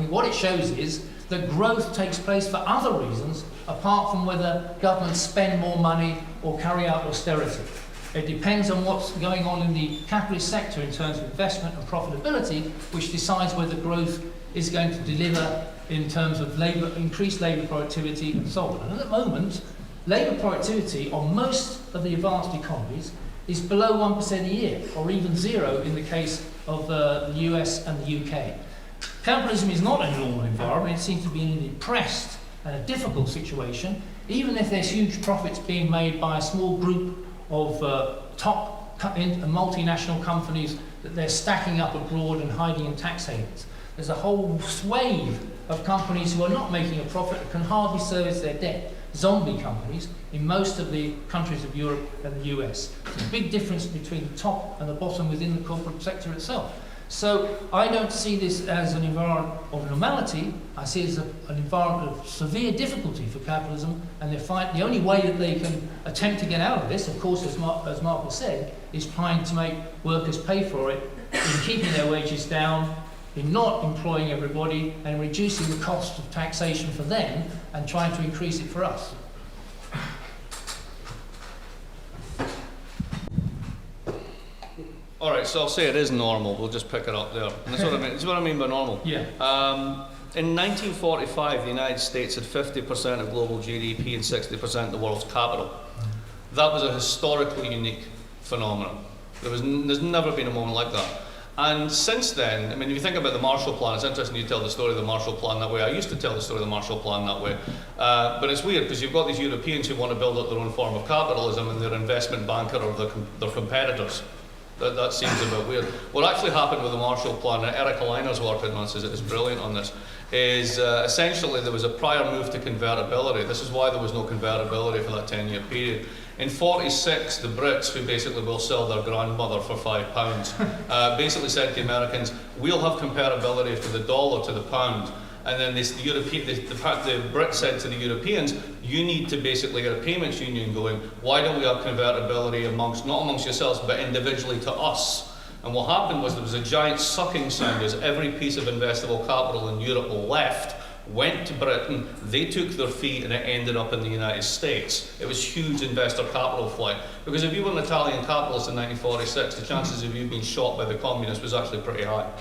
What it shows is that growth takes place for other reasons apart from whether governments spend more money or carry out austerity. It depends on what's going on in the capitalist sector in terms of investment and profitability, which decides whether growth is going to deliver in terms of increased labour productivity and so on. And at the moment, labour productivity on most of the advanced economies is below 1% a year, or even zero in the case of the US and the UK. Capitalism is not a normal environment. It seems to be in a depressed and a difficult situation, even if there's huge profits being made by a small group of top multinational companies that they're stacking up abroad and hiding in tax havens. There's a whole swathe of companies who are not making a profit and can hardly service their debt. Zombie companies in most of the countries of Europe and the US. There's a big difference between the top and the bottom within the corporate sector itself. So I don't see this as an environment of normality. I see it as an environment of severe difficulty for capitalism, and the only way that they can attempt to get out of this, of course, as Mark has said, is trying to make workers pay for it in keeping their wages down, in not employing everybody, and reducing the cost of taxation for them and trying to increase it for us. All right, so I'll say it is normal. We'll just pick it up there. And that's what I mean. That's what I mean by normal. Yeah. In 1945, the United States had 50% of global GDP and 60% of the world's capital. That was a historically unique phenomenon. There's never been a moment like that. And since then, I mean, if you think about the Marshall Plan, it's interesting you tell the story of the Marshall Plan that way. I used to tell the story of the Marshall Plan that way. But it's weird because you've got these Europeans who want to build up their own form of capitalism, and their investment banker or their competitors That seems a bit weird. What actually happened with the Marshall Plan, and Eric Aliner's work on this is brilliant on this, is essentially there was a prior move to convertibility. This is why there was no convertibility for that 10-year period. In 46, the Brits, who basically will sell their grandmother for £5, basically said to the Americans, we'll have comparability for the dollar to the pound. And then the Brits said to the Europeans, you need to basically get a payments union going. Why don't we have convertibility not amongst yourselves, but individually to us? And what happened was there was a giant sucking sound as every piece of investable capital in Europe left, went to Britain, they took their fee, and it ended up in the United States. It was huge investor capital flight. Because if you were an Italian capitalist in 1946, the chances of you being shot by the communists was actually pretty high.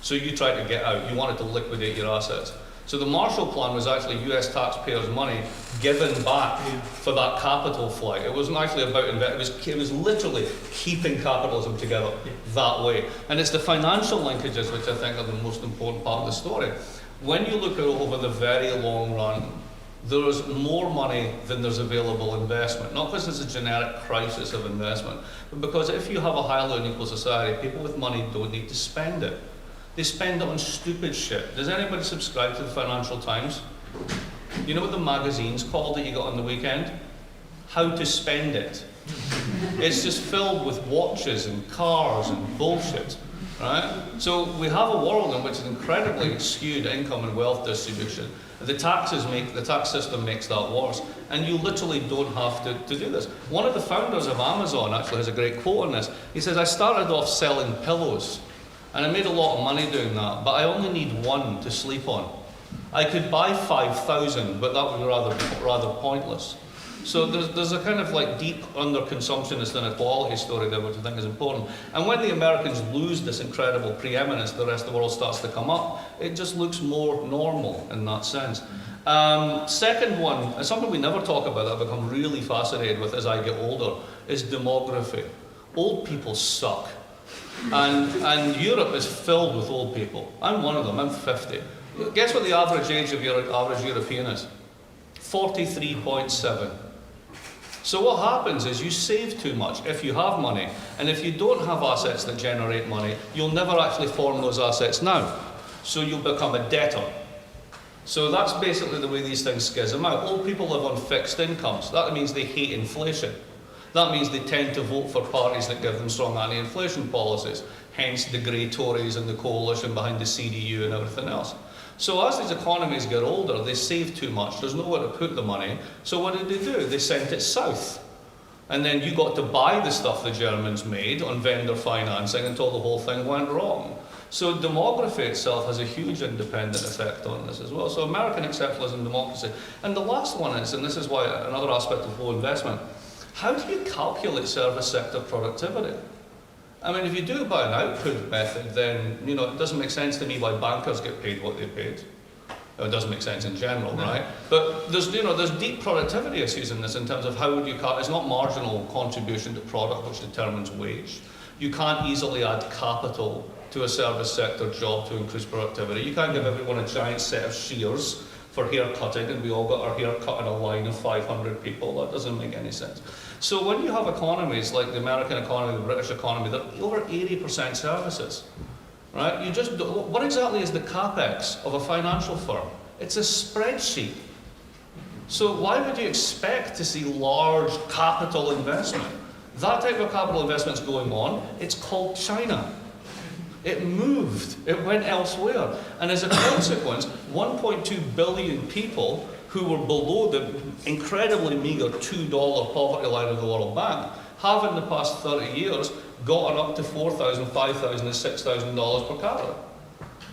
So you tried to get out, you wanted to liquidate your assets. So the Marshall Plan was actually US taxpayers' money given back for that capital flight. It wasn't actually about it was literally keeping capitalism together that way. And it's the financial linkages which I think are the most important part of the story. When you look over the very long run, there's more money than there's available investment. Not because there's a generic crisis of investment, but because if you have a highly unequal society, people with money don't need to spend it. They spend it on stupid shit. Does anybody subscribe to the Financial Times? You know what the magazine's called that you got on the weekend? How to Spend It. It's just filled with watches and cars and bullshit, right? So we have a world in which is incredibly skewed income and wealth distribution. The tax system makes that worse, and you literally don't have to do this. One of the founders of Amazon actually has a great quote on this. He says, I started off selling pillows. And I made a lot of money doing that, but I only need one to sleep on. I could buy 5,000, but that would be rather pointless. So there's a kind of like deep under-consumptionist inequality story there, which I think is important. And when the Americans lose this incredible preeminence, the rest of the world starts to come up. It just looks more normal in that sense. Second one, and something we never talk about that I've become really fascinated with as I get older, is demography. Old people suck. And Europe is filled with old people. I'm one of them, I'm 50. Guess what the average age of your average European is? 43.7. So what happens is you save too much if you have money, and if you don't have assets that generate money, you'll never actually form those assets now. So you'll become a debtor. So that's basically the way these things schism out. Old people live on fixed incomes. That means they hate inflation. That means they tend to vote for parties that give them strong anti-inflation policies, hence the grey Tories and the coalition behind the CDU and everything else. So as these economies get older, they save too much. There's nowhere to put the money. So what did they do? They sent it south. And then you got to buy the stuff the Germans made on vendor financing until the whole thing went wrong. So demography itself has a huge independent effect on this as well. So American exceptionalism, democracy. And the last one is, and this is why another aspect of low investment, how do you calculate service sector productivity? I mean, if you do it by an output method, then it doesn't make sense to me why bankers get paid what they paid. It doesn't make sense in general, right? But there's deep productivity issues in this in terms of how would you it's not marginal contribution to product which determines wage. You can't easily add capital to a service sector job to increase productivity. You can't give everyone a giant set of shears for hair cutting and we all got our hair cut in a line of 500 people. That doesn't make any sense. So when you have economies like the American economy, the British economy, they're over 80% services, right? What exactly is the capex of a financial firm? It's a spreadsheet. So why would you expect to see large capital investment? That type of capital investment is going on. It's called China. It moved. It went elsewhere. And as a consequence, 1.2 billion people who were below the incredibly meager $2 poverty line of the World Bank have in the past 30 years gotten up to $4,000, $5,000 and $6,000 per capita.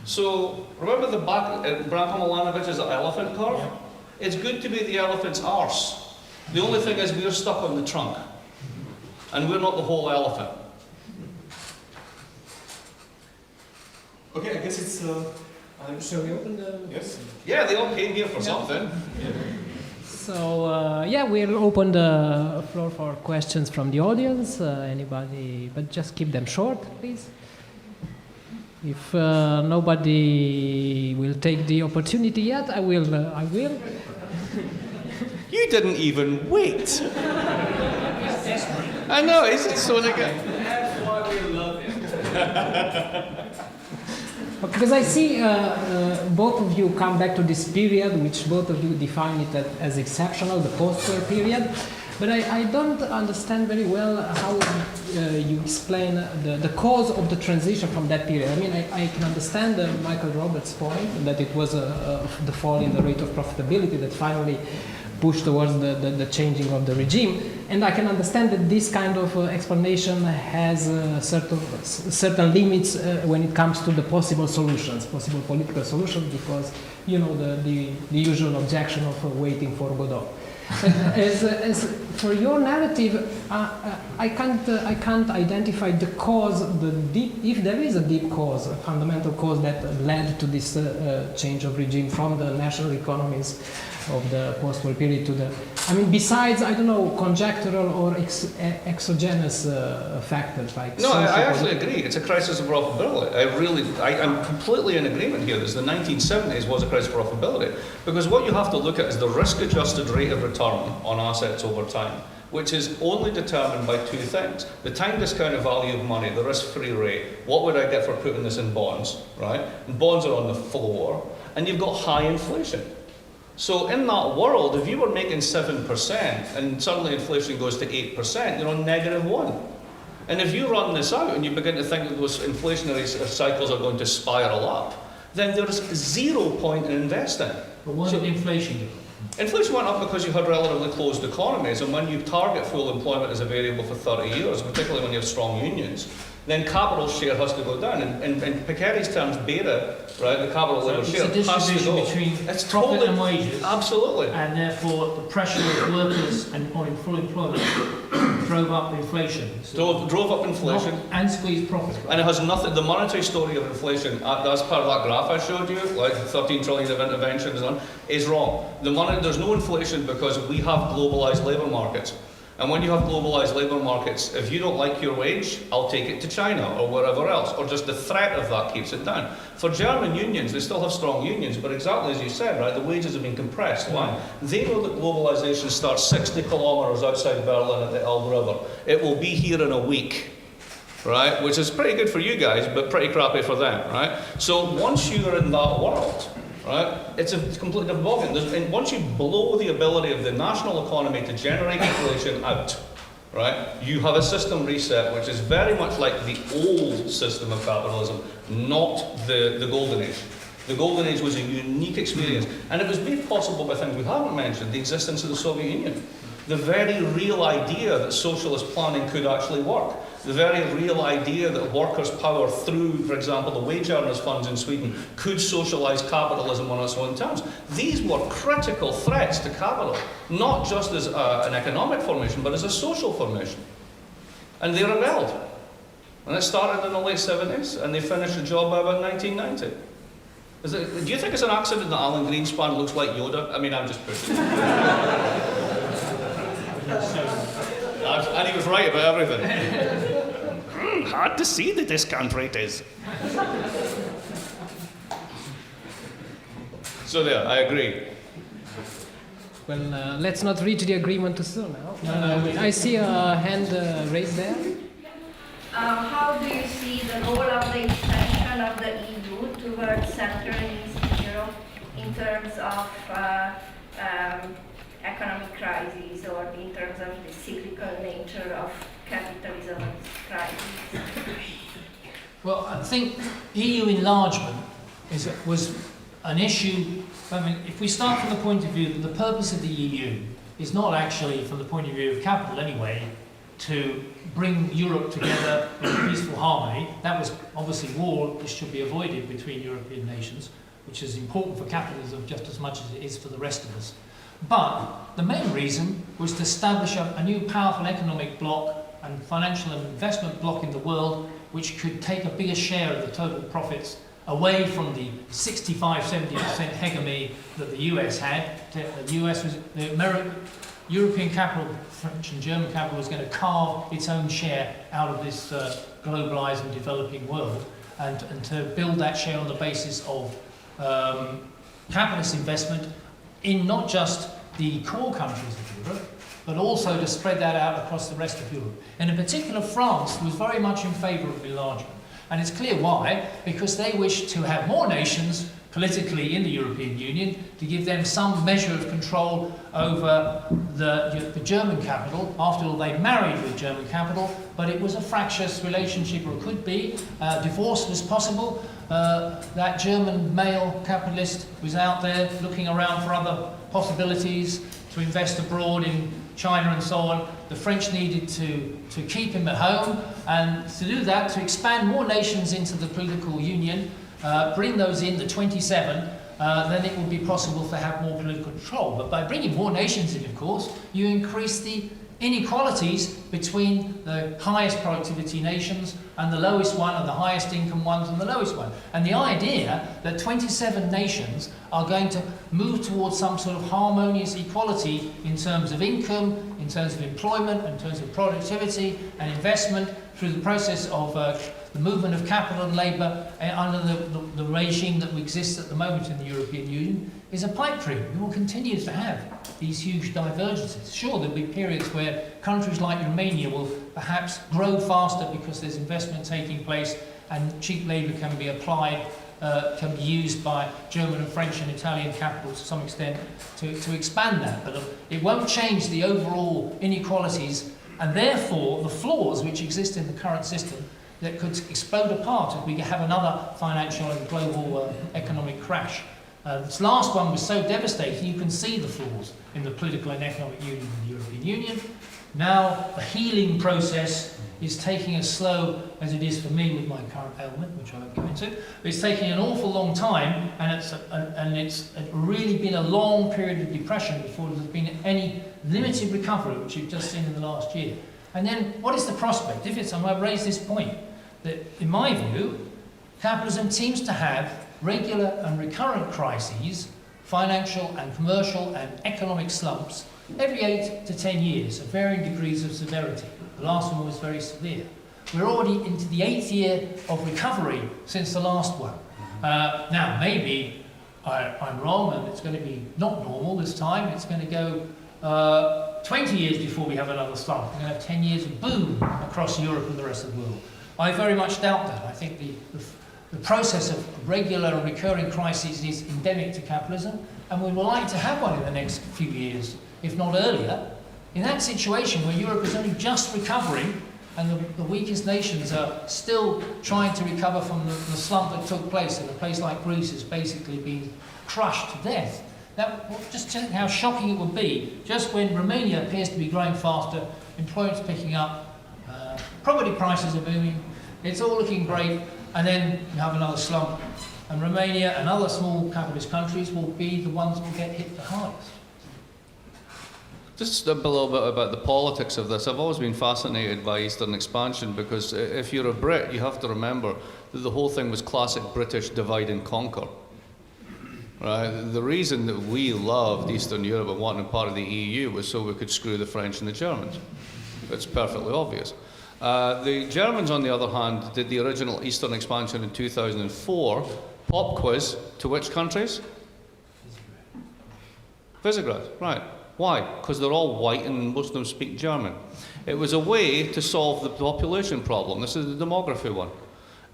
So remember the Branko Milanovich's elephant curve? Yeah. It's good to be the elephant's arse. The only thing is we're stuck on the trunk. And we're not the whole elephant. Okay, I guess it's... Shall we open the... Yes? Yeah, they all came here for something. Yeah. So, we'll open the floor for questions from the audience. Anybody, but just keep them short, please. If nobody will take the opportunity yet, I will. You didn't even wait. I know, is it so again? That's why we Because I see both of you come back to this period, which both of you define it as exceptional, the post-war period. But I don't understand very well how you explain the cause of the transition from that period. I mean, I can understand Michael Roberts' point that it was the fall in the rate of profitability that finally pushed towards the changing of the regime. And I can understand that this kind of explanation has certain limits when it comes to the possible solutions, possible political solutions, because, you know, the usual objection of waiting for Godot. As for your narrative, I can't identify the cause, if there is a deep cause, a fundamental cause that led to this change of regime from the national economies of the post-war period to the, I mean, besides, I don't know, conjectural or exogenous factors like. No, I actually agree. It's a crisis of profitability. I'm completely in agreement here. The 1970s was a crisis of profitability, because what you have to look at is the risk-adjusted rate of return on assets over time, which is only determined by two things: the time discounted value of money, the risk-free rate. What would I get for putting this in bonds, right? And bonds are on the floor, and you've got high inflation. So in that world, if you were making 7% and suddenly inflation goes to 8%, you're on -1. And if you run this out and you begin to think that those inflationary cycles are going to spiral up, then there's 0 point in investing. But why did inflation go up? Inflation went up because you had relatively closed economies, and when you target full employment as a variable for 30 years, particularly when you have strong unions, then capital share has to go down. And in Piketty's terms, beta, right, the capital labor share it's a has to distribution go. between It's profit totally, and wages. absolutely. And therefore, the pressure of workers and on full employment drove up inflation. So Drove up inflation. and squeezed profits. And it has nothing, the monetary story of inflation, that's part of that graph I showed you, like 13 trillion of interventions on, is wrong. There's no inflation because we have globalized labour markets. And when you have globalized labour markets, if you don't like your wage, I'll take it to China or wherever else, or just the threat of that keeps it down. For German unions, they still have strong unions, but exactly as you said, right, the wages have been compressed. Why? They know that globalization starts 60 kilometers outside Berlin at the Elbe River. It will be here in a week, right, which is pretty good for you guys, but pretty crappy for them, right? So once you're in that world, right, it's a completely different ballgame. And once you blow the ability of the national economy to generate inflation out, right, you have a system reset which is very much like the old system of capitalism, not the golden age. The golden age was a unique experience, and it was made possible by things we haven't mentioned: the existence of the Soviet Union, the very real idea that socialist planning could actually work, the very real idea that workers' power through, for example, the wage earners funds in Sweden could socialise capitalism on its own terms. These were critical threats to capital, not just as an economic formation, but as a social formation. And they rebelled. And it started in the late 70s, and they finished the job by about 1990. Do you think it's an accident that Alan Greenspan looks like Yoda? I mean, I'm just pushing. And he was right about everything. Hard to see the discount rate is. So there, I agree. Well, let's not reach the agreement too soon now. I see a hand raised there. How do you see the role of the expansion of the EU towards Central and Eastern Europe in terms of economic crises, or in terms of the cyclical nature of capitalism crisis? Well, I think EU enlargement was an issue. I mean, if we start from the point of view that the purpose of the EU is not actually, from the point of view of capital anyway, to bring Europe together in peaceful harmony. That was obviously war, which should be avoided between European nations, which is important for capitalism just as much as it is for the rest of us. But the main reason was to establish a new powerful economic bloc and financial and investment bloc in the world, which could take a bigger share of the total profits away from the 65-70% hegemony that the US had. The US was European capital, French and German capital, was going to carve its own share out of this globalized and developing world, and to build that share on the basis of capitalist investment in not just the core countries of Europe, but also to spread that out across the rest of Europe. And in particular, France was very much in favour of enlargement. And it's clear why, because they wish to have more nations politically in the European Union to give them some measure of control over the German capital. After all, they married with German capital, but it was a fractious relationship, or it could be. Divorce was possible. That German male capitalist was out there looking around for other possibilities to invest abroad in China and so on. The French needed to keep him at home, and to do that, to expand more nations into the political union, bring those in, the 27, then it would be possible to have more political control. But by bringing more nations in, of course, you increase the inequalities between the highest productivity nations and the lowest one, and the highest income ones and the lowest one. And the idea that 27 nations are going to move towards some sort of harmonious equality in terms of income, in terms of employment, in terms of productivity and investment through the process of the movement of capital and labour under the regime that exists at the moment in the European Union is a pipe dream. We will continue to have these huge divergences. Sure, there will be periods where countries like Romania will perhaps grow faster because there's investment taking place and cheap labour can be applied, can be used by German and French and Italian capital to some extent to expand that. But it won't change the overall inequalities and therefore the flaws which exist in the current system that could explode apart if we have another financial and global economic crash. This last one was so devastating, you can see the flaws in the political and economic union of the European Union. Now, the healing process is taking as slow as it is for me with my current ailment, which I won't go into. It's taking an awful long time, and it's really been a long period of depression before there's been any limited recovery, which you've just seen in the last year. And then, what is the prospect? And I've raised this point, that in my view, capitalism seems to have regular and recurrent crises, financial and commercial and economic slumps, every 8 to 10 years of varying degrees of severity. The last one was very severe. We're already into the 8th year of recovery since the last one. Now, maybe I'm wrong and it's going to be not normal this time. It's going to go 20 years before we have another slump. We're going to have 10 years of boom across Europe and the rest of the world. I very much doubt that. I think the process of regular and recurring crises is endemic to capitalism, and we would like to have one in the next few years, if not earlier. In that situation where Europe is only just recovering and the weakest nations are still trying to recover from the slump that took place, and a place like Greece has basically been crushed to death. Just how shocking it would be, just when Romania appears to be growing faster, employment's picking up, property prices are booming, it's all looking great, and then you have another slump, and Romania and other small capitalist countries will be the ones that will get hit the hardest. Just a little bit about the politics of this. I've always been fascinated by Eastern expansion because if you're a Brit, you have to remember that the whole thing was classic British divide and conquer. Right? The reason that we loved Eastern Europe and wanted part of the EU was so we could screw the French and the Germans. It's perfectly obvious. The Germans, on the other hand, did the original Eastern expansion in 2004. Pop quiz, to which countries? Visegrad, right. Why? Because they're all white and most of them speak German. It was a way to solve the population problem. This is the demography one.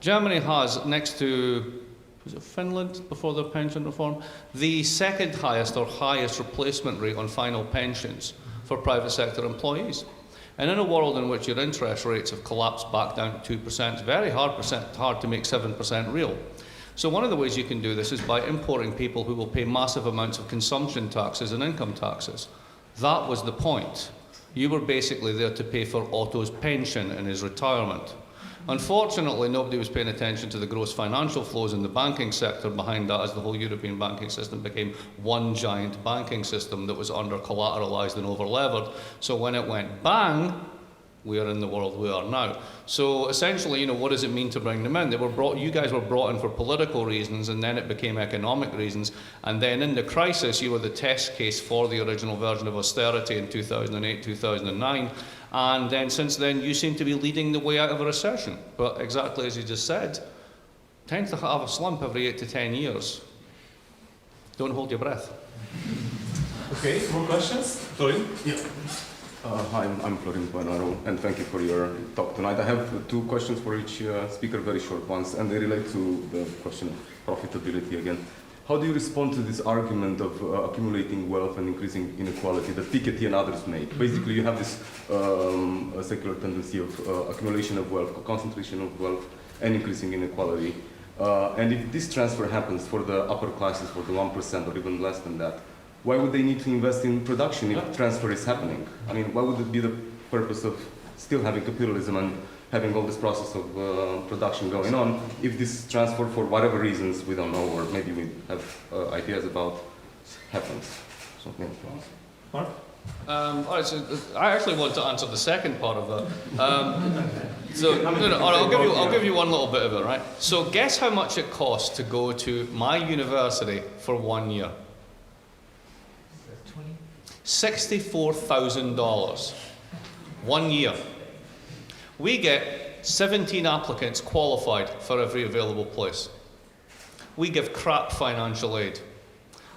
Germany has, next to, was it Finland before their pension reform, the second highest or highest replacement rate on final pensions for private sector employees. And in a world in which your interest rates have collapsed back down to 2%, it's very hard to make 7% real. So one of the ways you can do this is by importing people who will pay massive amounts of consumption taxes and income taxes. That was the point. You were basically there to pay for Otto's pension and his retirement. Unfortunately, nobody was paying attention to the gross financial flows in the banking sector behind that, as the whole European banking system became one giant banking system that was under-collateralized and over-levered. So when it went bang, we are in the world we are now. So essentially, what does it mean to bring them in? You guys were brought in for political reasons, and then it became economic reasons. And then in the crisis, you were the test case for the original version of austerity in 2008, 2009. And then since then, you seem to be leading the way out of a recession. But exactly as you just said, tends to have a slump every 8 to 10 years. Don't hold your breath. Okay, more questions? Sorry? Yeah. Hi, I'm Florin Buenaro, and thank you for your talk tonight. I have two questions for each speaker, very short ones, and they relate to the question of profitability again. How do you respond to this argument of accumulating wealth and increasing inequality that Piketty and others make? Basically, you have this secular tendency of accumulation of wealth, concentration of wealth, and increasing inequality. And if this transfer happens for the upper classes, for the 1% or even less than that, why would they need to invest in production if transfer is happening? I mean, why would it be the purpose of still having capitalism and having all this process of production going on if this transfer, for whatever reasons, we don't know, or maybe we have ideas about, happens? So, yeah. Mark? All right, so I actually want to answer the second part of that. I'll give you one little bit of it, right? So guess how much it costs to go to my university for 1 year? $64,000. 1 year. We get 17 applicants qualified for every available place. We give crap financial aid.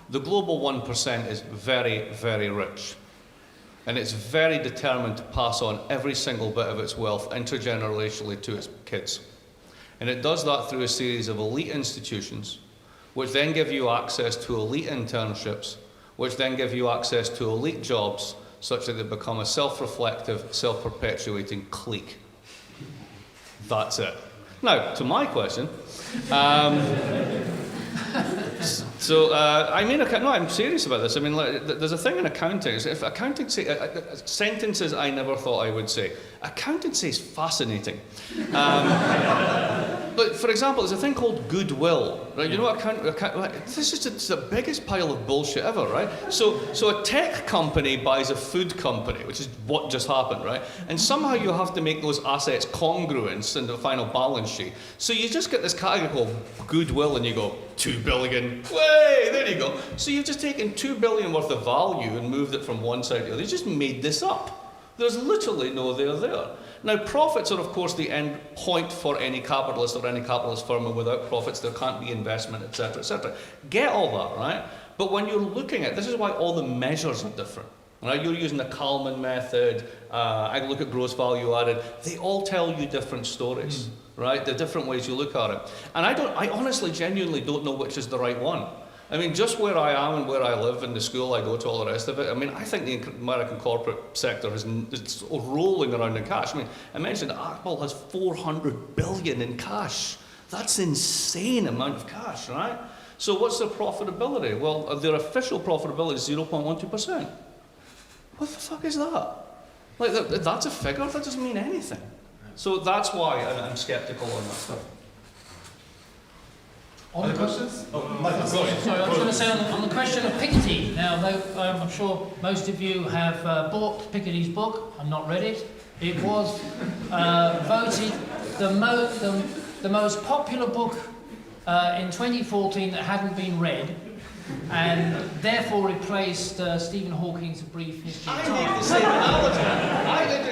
The global 1% is very, very rich. And it's very determined to pass on every single bit of its wealth intergenerationally to its kids. And it does that through a series of elite institutions, which then give you access to elite internships, which then give you access to elite jobs, such that they become a self-reflective, self-perpetuating clique. That's it. Now, to my question. I'm serious about this. I mean, like, there's a thing in accounting. If accounting sentences I never thought I would say. Accountancy is fascinating. But for example, there's a thing called goodwill, right? You know what this is just the biggest pile of bullshit ever, right? So a tech company buys a food company, which is what just happened, right? And somehow you have to make those assets congruent in the final balance sheet. So you just get this category called goodwill, and you go, 2 billion, way, there you go. So you've just taken 2 billion worth of value and moved it from one side to the other. You just made this up. There's literally no there. Now, profits are, of course, the end point for any capitalist or any capitalist firm, and without profits, there can't be investment, etc., etc. Get all that, right? But when you're looking at, this is why all the measures are different, right? You're using the Kalman method, I look at gross value added, they all tell you different stories, right? The different ways you look at it. And I honestly, genuinely don't know which is the right one. I mean, just where I am and where I live and the school I go to, all the rest of it, I mean, I think the American corporate sector is rolling around in cash. I mean, I mentioned Apple has 400 billion in cash. That's an insane amount of cash, right? So what's their profitability? Well, their official profitability is 0.12%. What the fuck is that? Like, that's a figure? That doesn't mean anything. So that's why I'm skeptical on that stuff. Other questions? Michael, sorry. Sorry, I was going to say on the question of Piketty. Now, though, I'm sure most of you have bought Piketty's book. I've not read it. It was voted the most popular book in 2014 that hadn't been read, and therefore replaced Stephen Hawking's A Brief History of Time. I made the same analogy.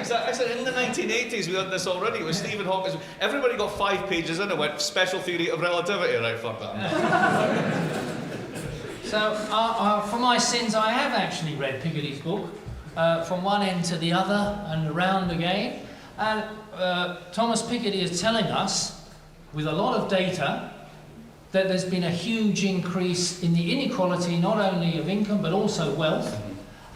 I said in the 1980s we had this already with Stephen Hawking. Everybody got 5 pages in and went, special theory of relativity, right? Fuck that. So, for my sins, I have actually read Piketty's book from one end to the other and around again. And Thomas Piketty is telling us, with a lot of data, that there's been a huge increase in the inequality, not only of income, but also wealth,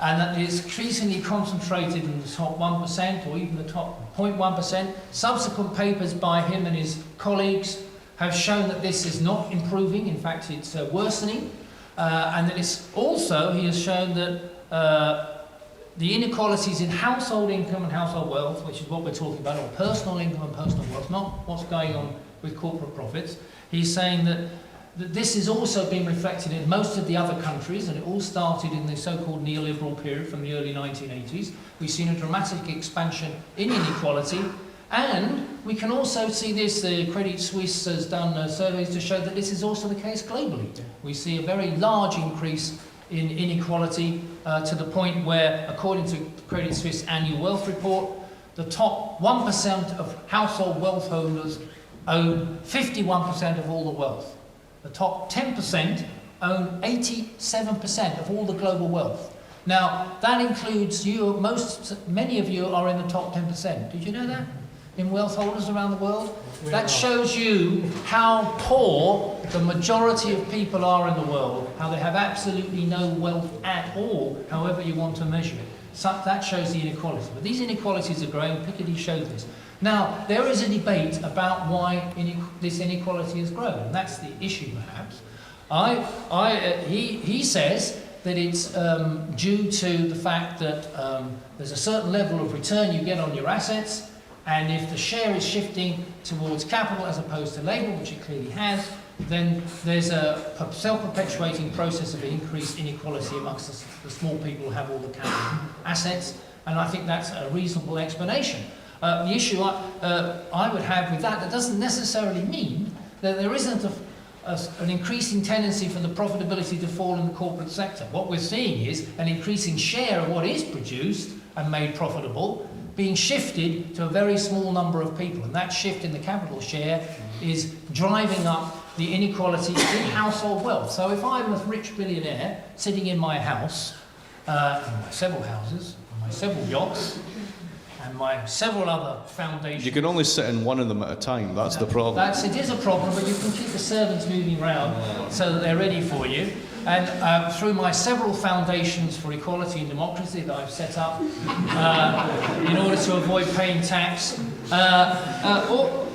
and that it's increasingly concentrated in the top 1% or even the top 0.1%. Subsequent papers by him and his colleagues have shown that this is not improving, in fact it's worsening, and that it's also, he has shown that the inequalities in household income and household wealth, which is what we're talking about, or personal income and personal wealth, not what's going on with corporate profits. He's saying that this is also being reflected in most of the other countries, and it all started in the so-called neoliberal period from the early 1980s. We've seen a dramatic expansion in inequality, and we can also see this, Credit Suisse has done surveys to show that this is also the case globally. We see a very large increase in inequality to the point where, according to Credit Suisse annual wealth report, the top 1% of household wealth holders own 51% of all the wealth. The top 10% own 87% of all the global wealth. Now, that includes you, many of you are in the top 10%. Did you know that? In wealth holders around the world? That shows you how poor the majority of people are in the world, how they have absolutely no wealth at all, however you want to measure it. So that shows the inequality. But these inequalities are growing. Piketty showed this. Now, there is a debate about why this inequality has grown, and that's the issue, perhaps. He says that it's due to the fact that there's a certain level of return you get on your assets, and if the share is shifting towards capital as opposed to labour, which it clearly has, then there's a self-perpetuating process of increased inequality amongst the small people who have all the capital assets, and I think that's a reasonable explanation. The issue I would have with that doesn't necessarily mean that there isn't an increasing tendency for the profitability to fall in the corporate sector. What we're seeing is an increasing share of what is produced and made profitable being shifted to a very small number of people, and that shift in the capital share is driving up the inequality in household wealth. So if I'm a rich billionaire sitting in my house, in my several houses, in my several yachts, and my several other foundations. You can only sit in one of them at a time, that's the problem. It is a problem, but you can keep the servants moving around so that they're ready for you. And through my several foundations for equality and democracy that I've set up in order to avoid paying tax,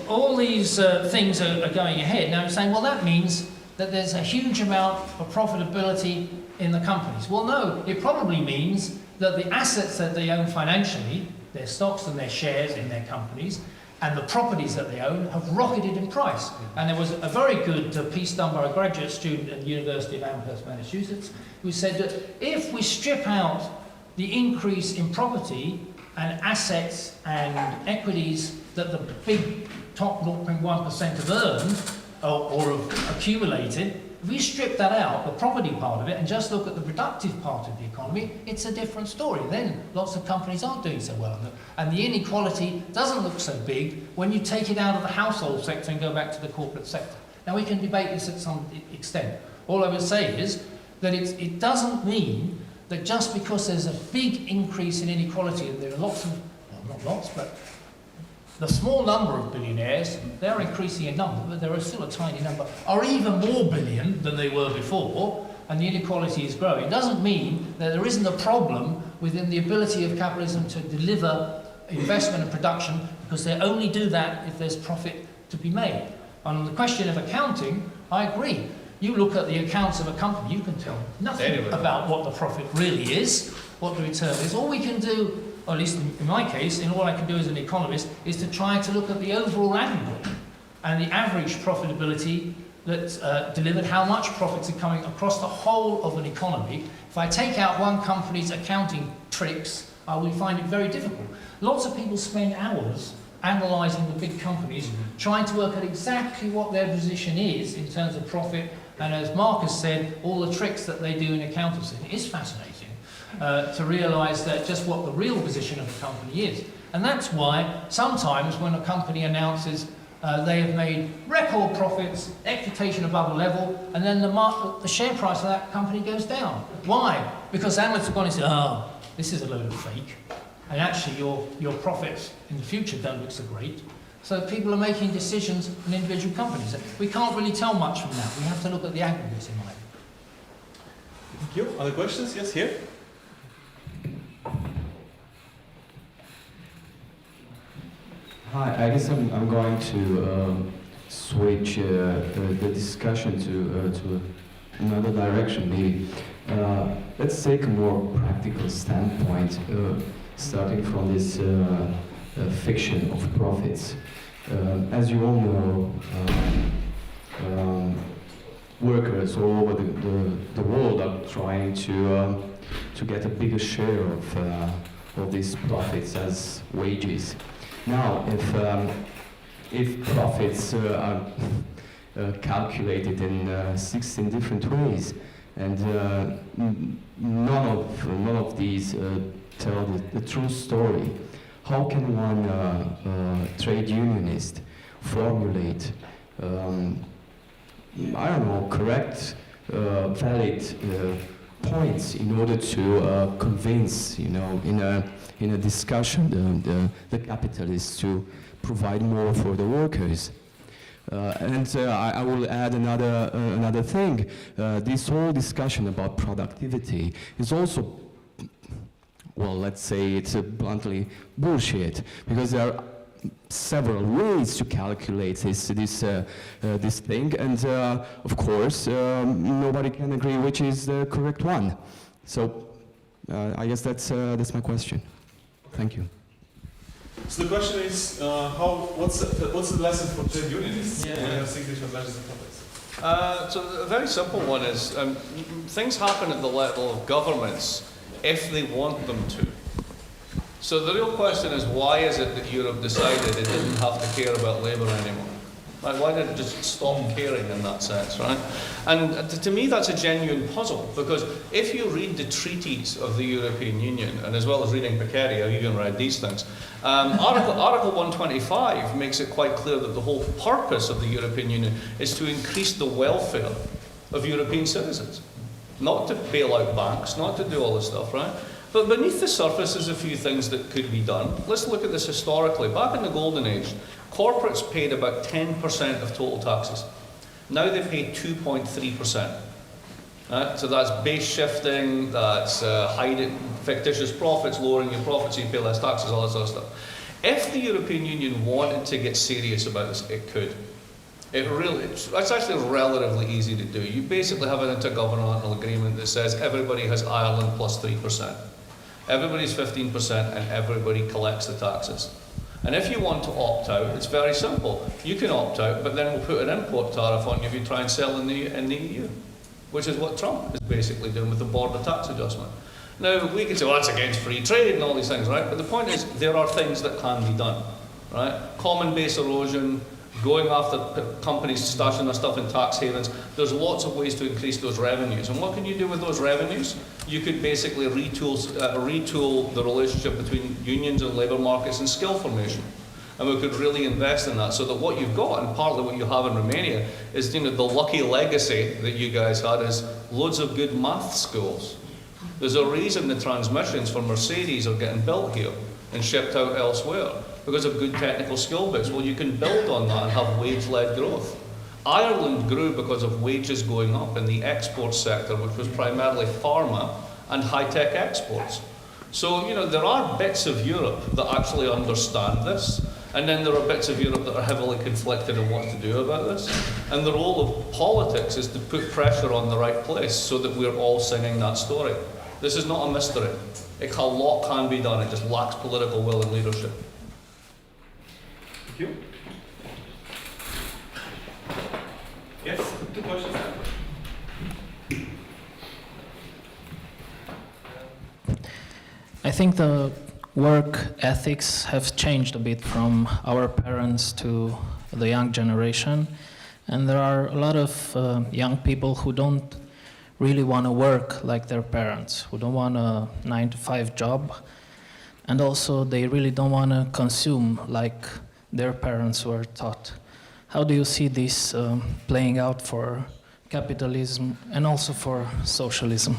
all these things are going ahead. Now you're saying, well, that means that there's a huge amount of profitability in the companies. Well, no, it probably means that the assets that they own financially, their stocks and their shares in their companies, and the properties that they own have rocketed in price. And there was a very good piece done by a graduate student at the University of Amherst, Massachusetts, who said that if we strip out the increase in property and assets and equities that the big top 0.1% have earned or have accumulated, if we strip that out, the property part of it, and just look at the productive part of the economy, it's a different story. Then lots of companies aren't doing so well. And the inequality doesn't look so big when you take it out of the household sector and go back to the corporate sector. Now, we can debate this at some extent. All I would say is that it doesn't mean that just because there's a big increase in inequality, and there are lots of, well, not lots, but the small number of billionaires, they're increasing in number, but there are still a tiny number, are even more billion than they were before, and the inequality is growing. It doesn't mean that there isn't a problem within the ability of capitalism to deliver investment and production, because they only do that if there's profit to be made. On the question of accounting, I agree. You look at the accounts of a company, you can tell nothing about what the profit really is, what the return is. All we can do, or at least in my case, and all I can do as an economist, is to try to look at the overall aggregate and the average profitability that's delivered, how much profits are coming across the whole of an economy. If I take out one company's accounting tricks, I will find it very difficult. Lots of people spend hours analysing the big companies, trying to work out exactly what their position is in terms of profit, and as Mark has said, all the tricks that they do in accountancy. It is fascinating to realise that just what the real position of the company is. And that's why sometimes when a company announces they have made record profits, expectation above a level, and then the share price of that company goes down. Why? Because analysts have gone and said, oh, this is a load of fake, and actually your profits in the future don't look so great. So people are making decisions in individual companies. We can't really tell much from that. We have to look at the aggregates in mind. Thank you. Other questions? Yes, here. Hi, I guess I'm going to switch the discussion to another direction, maybe. Let's take a more practical standpoint, starting from this fiction of profits. As you all know, workers all over the world are trying to get a bigger share of these profits as wages. Now, if profits are calculated in 16 different ways, and none of these tell the true story, how can one trade unionist formulate, I don't know, correct, valid points in order to convince, in a discussion, the capitalists to provide more for the workers. I will add another thing. This whole discussion about productivity is also, well, let's say it's bluntly bullshit, because there are several ways to calculate this thing, and of course nobody can agree which is the correct one. So I guess that's my question. Thank you. So the question is, what's the lesson for trade unionists when you have 6 different measures and topics? So a very simple one is things happen at the level of governments if they want them to. So the real question is, why is it that Europe decided it didn't have to care about labour anymore? Like, why did it just stop caring in that sense, right? And to me, that's a genuine puzzle, because if you read the treaties of the European Union, and as well as reading Beccaria, I've even read these things, Article 125 makes it quite clear that the whole purpose of the European Union is to increase the welfare of European citizens. Not to bail out banks, not to do all this stuff, right? But beneath the surface there's a few things that could be done. Let's look at this historically. Back in the Golden Age, corporates paid about 10% of total taxes. Now they pay 2.3%. Right? So that's base shifting, that's hiding fictitious profits, lowering your profits so you pay less taxes, all that sort of stuff. If the European Union wanted to get serious about this, it could. It's actually relatively easy to do. You basically have an intergovernmental agreement that says everybody has Ireland plus 3%. Everybody's 15% and everybody collects the taxes. And if you want to opt out, it's very simple. You can opt out, but then we'll put an import tariff on you if you try and sell in the EU, which is what Trump is basically doing with the border tax adjustment. Now, we can say, well, that's against free trade and all these things, right? But the point is, there are things that can be done, right? Common base erosion, going after companies stashing their stuff in tax havens. There's lots of ways to increase those revenues. And what can you do with those revenues? You could basically retool the relationship between unions and labour markets and skill formation. And we could really invest in that, so that what you've got, and partly what you have in Romania, is the lucky legacy that you guys had is loads of good math schools. There's a reason the transmissions for Mercedes are getting built here and shipped out elsewhere, because of good technical skill base. Well, you can build on that and have wage-led growth. Ireland grew because of wages going up in the export sector, which was primarily pharma and high-tech exports. So, there are bits of Europe that actually understand this, and then there are bits of Europe that are heavily conflicted in what to do about this. And the role of politics is to put pressure on the right place so that we're all singing that story. This is not a mystery. A lot can be done, it just lacks political will and leadership. Thank you. Yes, 2 questions. I think the work ethics have changed a bit from our parents to the young generation, and there are a lot of young people who don't really want to work like their parents, who don't want a 9-to-5 job, and also they really don't want to consume like their parents were taught. How do you see this playing out for capitalism and also for socialism?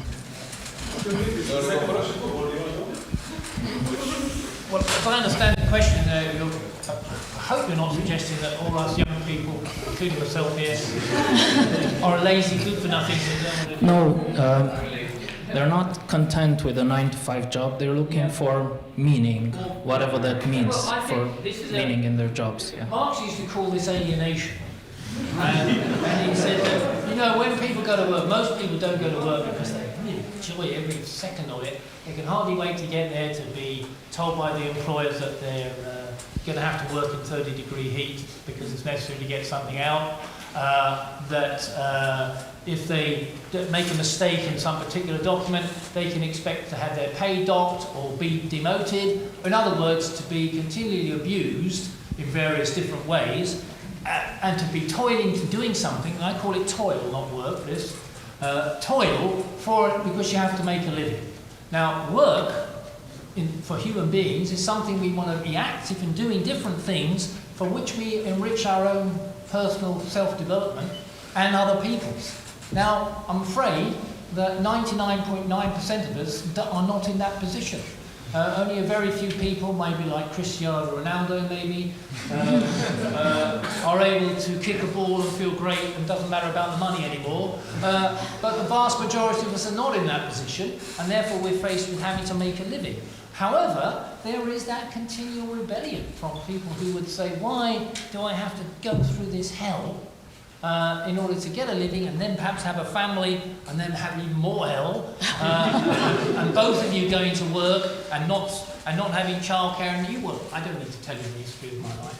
Well, if I understand the question, I hope you're not suggesting that all us young people, including myself here, are lazy, good for nothing. No, they're not content with a 9-to-5 job. They're looking for meaning, whatever that means, for meaning in their jobs. Yeah. Marx used to call this alienation. And he said that, when people go to work, most people don't go to work because they really enjoy every second of it. They can hardly wait to get there to be told by the employers that they're going to have to work in 30-degree heat because it's necessary to get something out. If they make a mistake in some particular document, they can expect to have their pay docked or be demoted. In other words, to be continually abused in various different ways, and to be toiling to doing something. I call it toil, not work, this. Toil because you have to make a living. Now, work for human beings is something we want to be active in doing different things for which we enrich our own personal self-development and other people's. Now, I'm afraid that 99.9% of us are not in that position. Only a very few people, maybe like Cristiano Ronaldo maybe, are able to kick a ball and feel great and doesn't matter about the money anymore. But the vast majority of us are not in that position, and therefore we're faced with having to make a living. However, there is that continual rebellion from people who would say, why do I have to go through this hell in order to get a living and then perhaps have a family and then have even more hell, and both of you going to work and not having childcare and you work. I don't need to tell you the history of my life.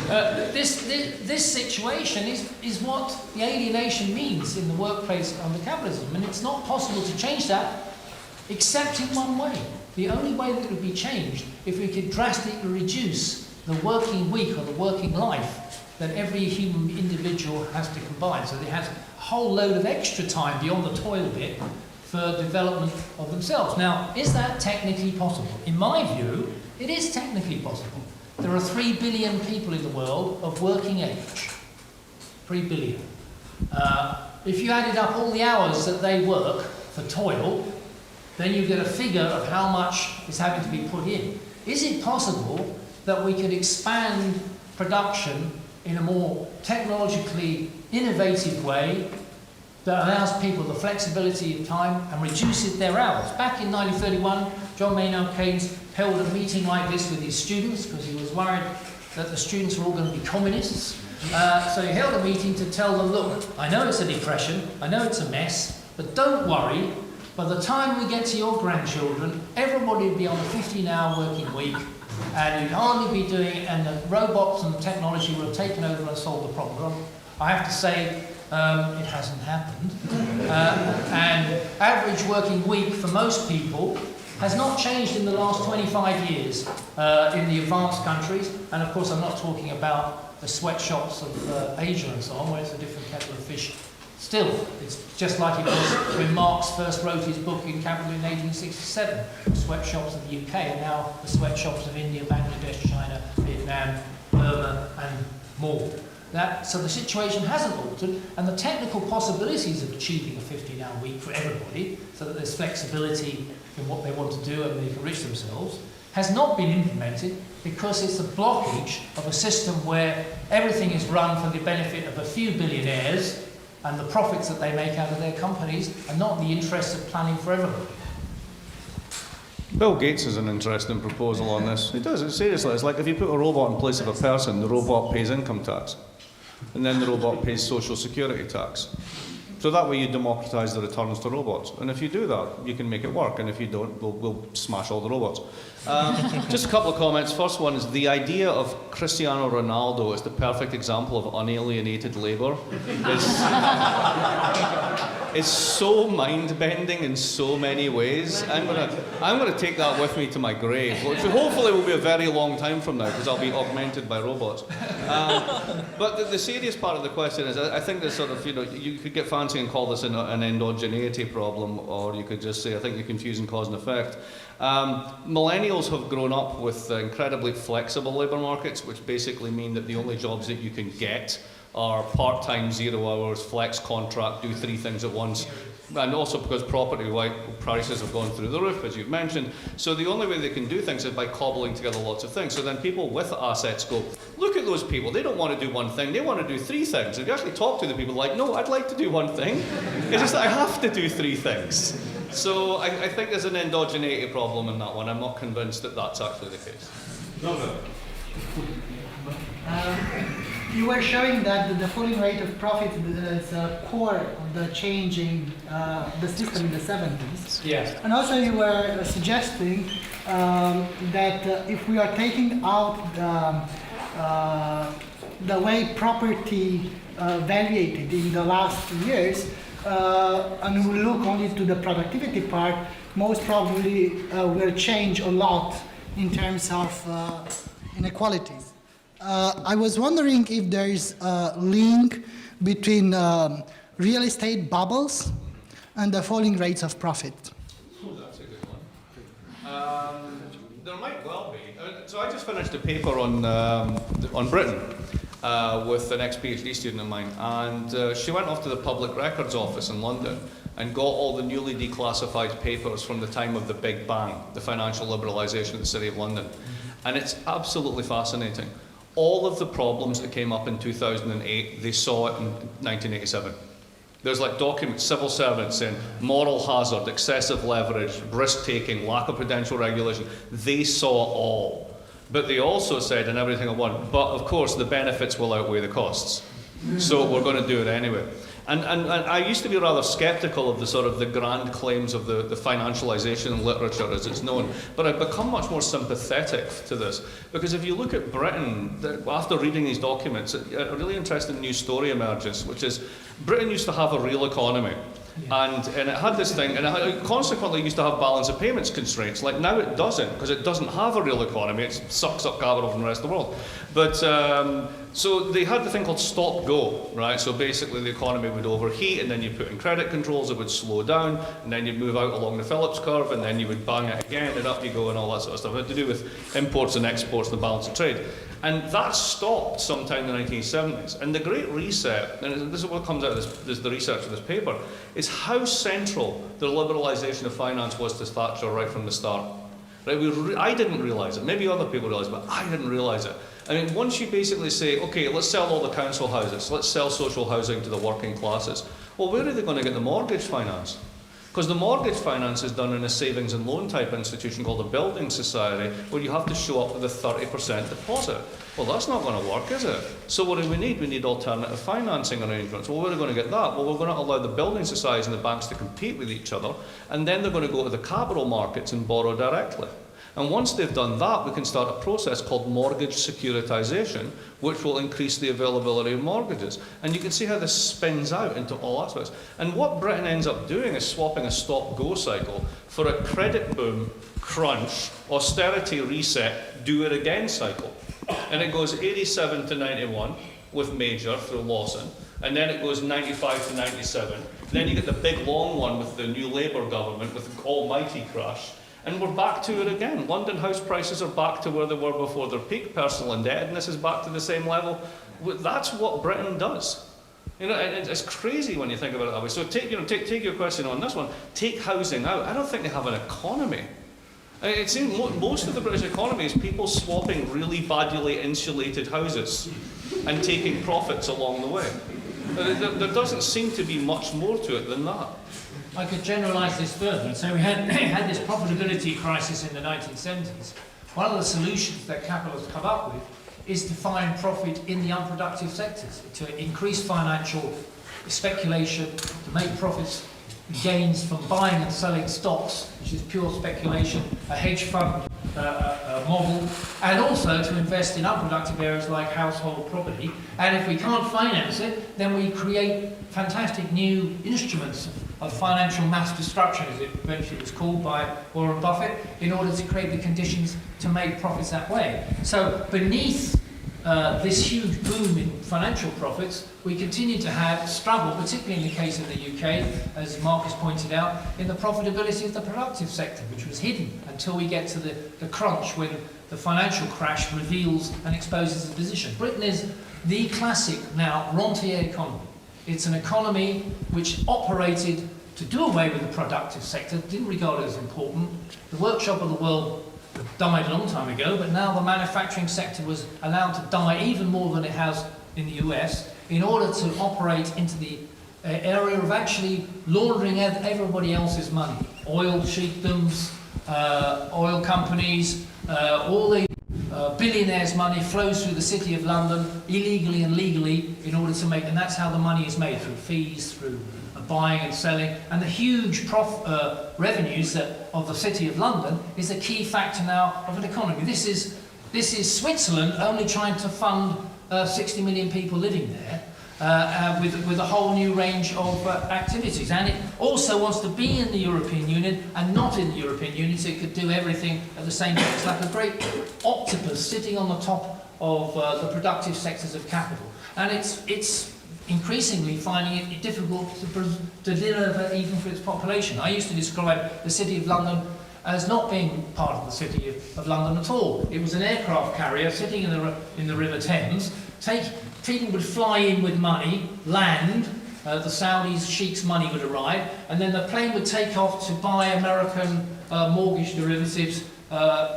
But this situation is what the alienation means in the workplace under capitalism, and it's not possible to change that except in one way. The only way that it would be changed if we could drastically reduce the working week or the working life that every human individual has to combine, so they has a whole load of extra time beyond the toil bit for development of themselves. Now, is that technically possible? In my view, it is technically possible. There are 3 billion people in the world of working age. 3 billion. If you added up all the hours that they work for toil, then you get a figure of how much is having to be put in. Is it possible that we could expand production in a more technologically innovative way that allows people the flexibility of time and reduces their hours? Back in 1931, John Maynard Keynes held a meeting like this with his students because he was worried that the students were all going to be communists. So he held a meeting to tell them, look, I know it's a depression, I know it's a mess, but don't worry. By the time we get to your grandchildren, everybody will be on a 15-hour working week, and you'd hardly be doing it, and the robots and technology will have taken over and solved the problem. I have to say, it hasn't happened. And average working week for most people has not changed in the last 25 years in the advanced countries. And of course, I'm not talking about the sweatshops of Asia and so on, where it's a different kettle of fish. Still, it's just like it was when Marx first wrote his book in Capital in 1867. The sweatshops of the UK are now the sweatshops of India, Bangladesh, China, Vietnam, Burma, and more. So the situation hasn't altered, and the technical possibilities of achieving a 15-hour week for everybody, so that there's flexibility in what they want to do and they can enrich themselves, has not been implemented because it's a blockage of a system where everything is run for the benefit of a few billionaires, and the profits that they make out of their companies are not in the interest of planning for everybody. Bill Gates has an interesting proposal on this. He does it seriously. It's like if you put a robot in place of a person, the robot pays income tax, and then the robot pays social security tax. So that way you democratise the returns to robots. And if you do that, you can make it work. And if you don't, we'll smash all the robots. Just a couple of comments. First one is the idea of Cristiano Ronaldo as the perfect example of unalienated labour is so mind-bending in so many ways. I'm gonna take that with me to my grave, which hopefully will be a very long time from now because I'll be augmented by robots. But the serious part of the question is, I think there's sort of, you could get fancy and call this an endogeneity problem, or you could just say, I think you're confusing cause and effect. Millennials have grown up with incredibly flexible labour markets, which basically mean that the only jobs that you can get are part-time, 0 hours, flex contract, do 3 things at once. And also because property prices have gone through the roof, as you've mentioned. So the only way they can do things is by cobbling together lots of things. So then people with assets go, look at those people, they don't want to do one thing, they want to do 3 things. If you actually talk to the people, like, no, I'd like to do 1 thing. It's just that I have to do 3 things. So I think there's an endogeneity problem in that one. I'm not convinced that that's actually the case. You were showing that the falling rate of profits is a core of the changing the system in the 70s. Yes. And also you were suggesting that if we are taking out the way property valuated in the last years, and we look only to the productivity part, most probably will change a lot in terms of inequalities. I was wondering if there is a link between real estate bubbles and the falling rates of profit. Oh, that's a good one. There might well be. So I just finished a paper on Britain, with an ex-PhD student of mine, and she went off to the Public Records Office in London and got all the newly declassified papers from the time of the Big Bang, the financial liberalisation of the City of London. And it's absolutely fascinating. All of the problems that came up in 2008, they saw it in 1987. There's like documents, civil servants saying moral hazard, excessive leverage, risk-taking, lack of prudential regulation. They saw it all. But they also said in everything at once, but of course the benefits will outweigh the costs. So we're going to do it anyway. And I used to be rather sceptical of the grand claims of the financialization literature as it's known, but I've become much more sympathetic to this, because if you look at Britain, after reading these documents, a really interesting new story emerges, which is Britain used to have a real economy. And it had this thing, and it consequently used to have balance of payments constraints. Like now it doesn't, because it doesn't have a real economy. It sucks up capital from the rest of the world. But so they had the thing called stop-go, right? So basically the economy would overheat, and then you put in credit controls, it would slow down, and then you'd move out along the Phillips curve, and then you would bang it again, and up you go, and all that sort of stuff. It had to do with imports and exports and the balance of trade. And that stopped sometime in the 1970s. And the Great Reset, and this is what comes out of the research of this paper, is how central the liberalisation of finance was to Thatcher right from the start. Right? I didn't realise it. Maybe other people realised, but I didn't realise it. I mean, once you basically say, okay, let's sell all the council houses, let's sell social housing to the working classes, well, where are they going to get the mortgage finance? Because the mortgage finance is done in a savings and loan type institution called a building society, where you have to show up with a 30% deposit. Well, that's not going to work, is it? So what do we need? We need alternative financing arrangements. Well, where are we going to get that? Well, we're going to allow the building societies and the banks to compete with each other, and then they're going to go to the capital markets and borrow directly. And once they've done that, we can start a process called mortgage securitization, which will increase the availability of mortgages. And you can see how this spins out into all aspects. And what Britain ends up doing is swapping a stop-go cycle for a credit boom, crunch, austerity reset, do it again cycle. And it goes 87 to 91 with Major through Lawson. And then it goes 95 to 97. Then you get the big long one with the new Labour government with the almighty crash. And we're back to it again. London house prices are back to where they were before their peak. Personal indebtedness is back to the same level. That's what Britain does. You know, it's crazy when you think about it that way. So take your question on this one. Take housing out. I don't think they have an economy. It seems most of the British economy is people swapping really badly insulated houses and taking profits along the way. There doesn't seem to be much more to it than that. I could generalise this further. So we had this profitability crisis in the 1970s. One of the solutions that capitalists come up with is to find profit in the unproductive sectors, to increase financial speculation, to make profits, gains from buying and selling stocks, which is pure speculation, a hedge fund model, and also to invest in unproductive areas like household property. And if we can't finance it, then we create fantastic new instruments of financial mass destruction, as it eventually was called by Warren Buffett, in order to create the conditions to make profits that way. So beneath this huge boom in financial profits, we continue to have struggle, particularly in the case of the UK, as Marcus pointed out, in the profitability of the productive sector, which was hidden until we get to the crunch when the financial crash reveals and exposes the position. Britain is the classic now rentier economy. It's an economy which operated to do away with the productive sector, didn't regard it as important. The workshop of the world died a long time ago, but now the manufacturing sector was allowed to die even more than it has in the US in order to operate into the area of actually laundering everybody else's money. Oil sheikdoms, oil companies, all the billionaires' money flows through the City of London illegally and legally in order to make, and that's how the money is made, through fees, through buying and selling, and the huge revenues of the City of London is a key factor now of an economy. This is Switzerland only trying to fund 60 million people living there with a whole new range of activities, and it also wants to be in the European Union and not in the European Union, so it could do everything at the same time. It's like a great octopus sitting on the top of the productive sectors of capital, and it's increasingly finding it difficult to deliver even for its population. I used to describe the City of London as not being part of the City of London at all. It was an aircraft carrier sitting in the River Thames, people would fly in with money, land, the Saudis, sheiks' money would arrive, and then the plane would take off to buy American mortgage derivatives,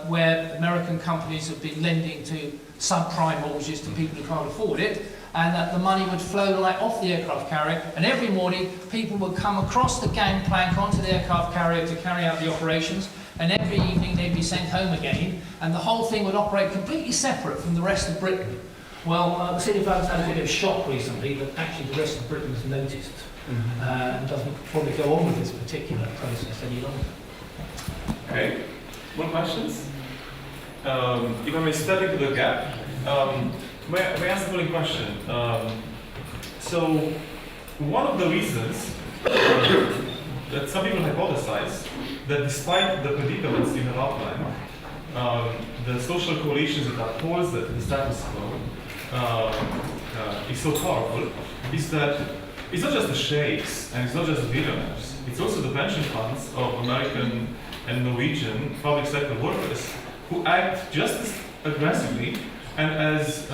where American companies have been lending to subprime mortgages to people who can't afford it, and that the money would flow like off the aircraft carrier, and every morning people would come across the gangplank onto the aircraft carrier to carry out the operations, and every evening they'd be sent home again, and the whole thing would operate completely separate from the rest of Britain. Well, the City of London's had a bit of a shock recently that actually the rest of Britain has noticed and doesn't probably go on with this particular process any longer. Okay, more questions? If I may step into the gap, may I ask the following question? So, one of the reasons that some people hypothesize that despite the predicaments you have outlined, the social coalitions that upholds the status quo is so powerful, is that it's not just the sheikhs and it's not just the billionaires, it's also the pension funds of American and Norwegian public sector workers who act just as aggressively and as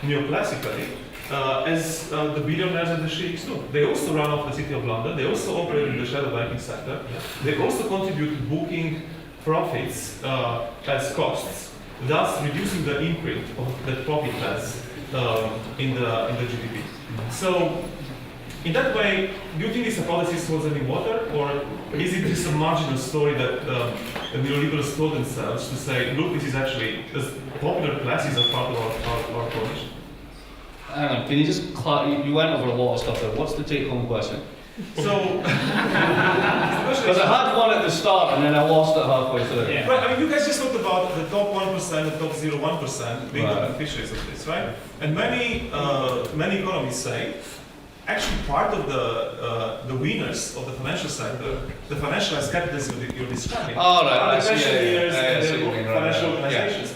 neoclassically as the billionaires and the sheikhs do. They also run off the City of London, they also operate in the shadow banking sector, they also contribute to booking profits as costs, thus reducing the imprint of that profit has in the GDP. So, in that way, do you think this hypothesis holds any water, or is it just a marginal story that the neoliberals told themselves to say, look, this is actually, as popular classes are part of our coalition? Hang on, can you just you went over a lot of stuff there. What's the take-home question? So, because I had one at the start and then I lost it halfway through. Yeah. Right, I mean, you guys just talked about the top 1%, the top 0.1% being the beneficiaries of this, right? And many economists say, actually part of the winners of the financial sector, the financialized capitalism that you're describing, are the pensioners and the financial organizations.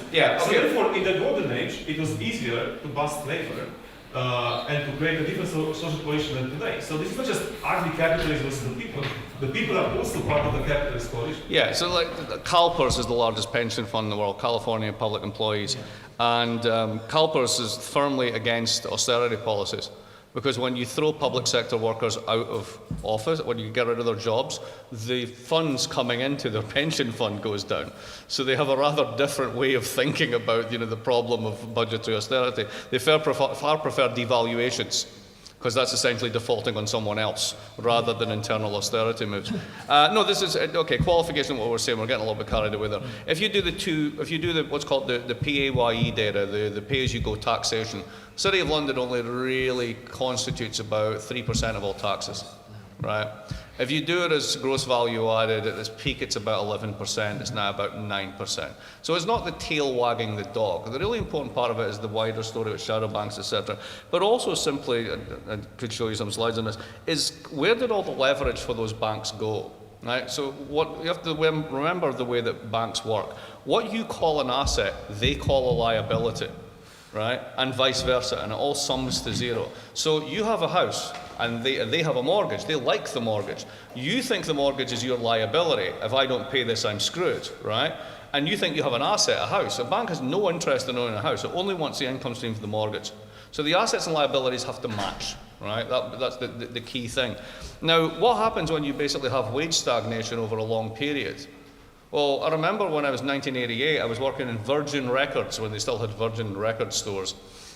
So therefore, in the golden age, it was easier to bust labor and to create a different social coalition than today. So this is not just ugly capitalism versus the people. The people are also part of the capitalist coalition. Yeah, so like CalPERS is the largest pension fund in the world, California Public Employees. And CalPERS is firmly against austerity policies. Because when you throw public sector workers out of office, when you get rid of their jobs, the funds coming into their pension fund goes down. So they have a rather different way of thinking about, the problem of budgetary austerity. They far prefer devaluations, because that's essentially defaulting on someone else rather than internal austerity moves. No, this is okay. Qualification of what we're saying. We're getting a little bit carried away there. If you do what's called the PAYE data, the pay-as-you-go taxation, City of London only really constitutes about 3% of all taxes, right? If you do it as gross value added, at its peak it's about 11%, it's now about 9%. So it's not the tail wagging the dog. The really important part of it is the wider story with shadow banks, etc. But also simply, I could show you some slides on this, is where did all the leverage for those banks go? Right? So what you have to remember the way that banks work. What you call an asset, they call a liability. Right? And vice versa, and it all sums to zero. So you have a house, and they have a mortgage. They like the mortgage. You think the mortgage is your liability. If I don't pay this, I'm screwed, right? And you think you have an asset, a house. A bank has no interest in owning a house. It only wants the income stream for the mortgage. So the assets and liabilities have to match, right? That's the key thing. Now, what happens when you basically have wage stagnation over a long period? Well, I remember when I was 1988, I was working in Virgin Records when they still had Virgin Record stores.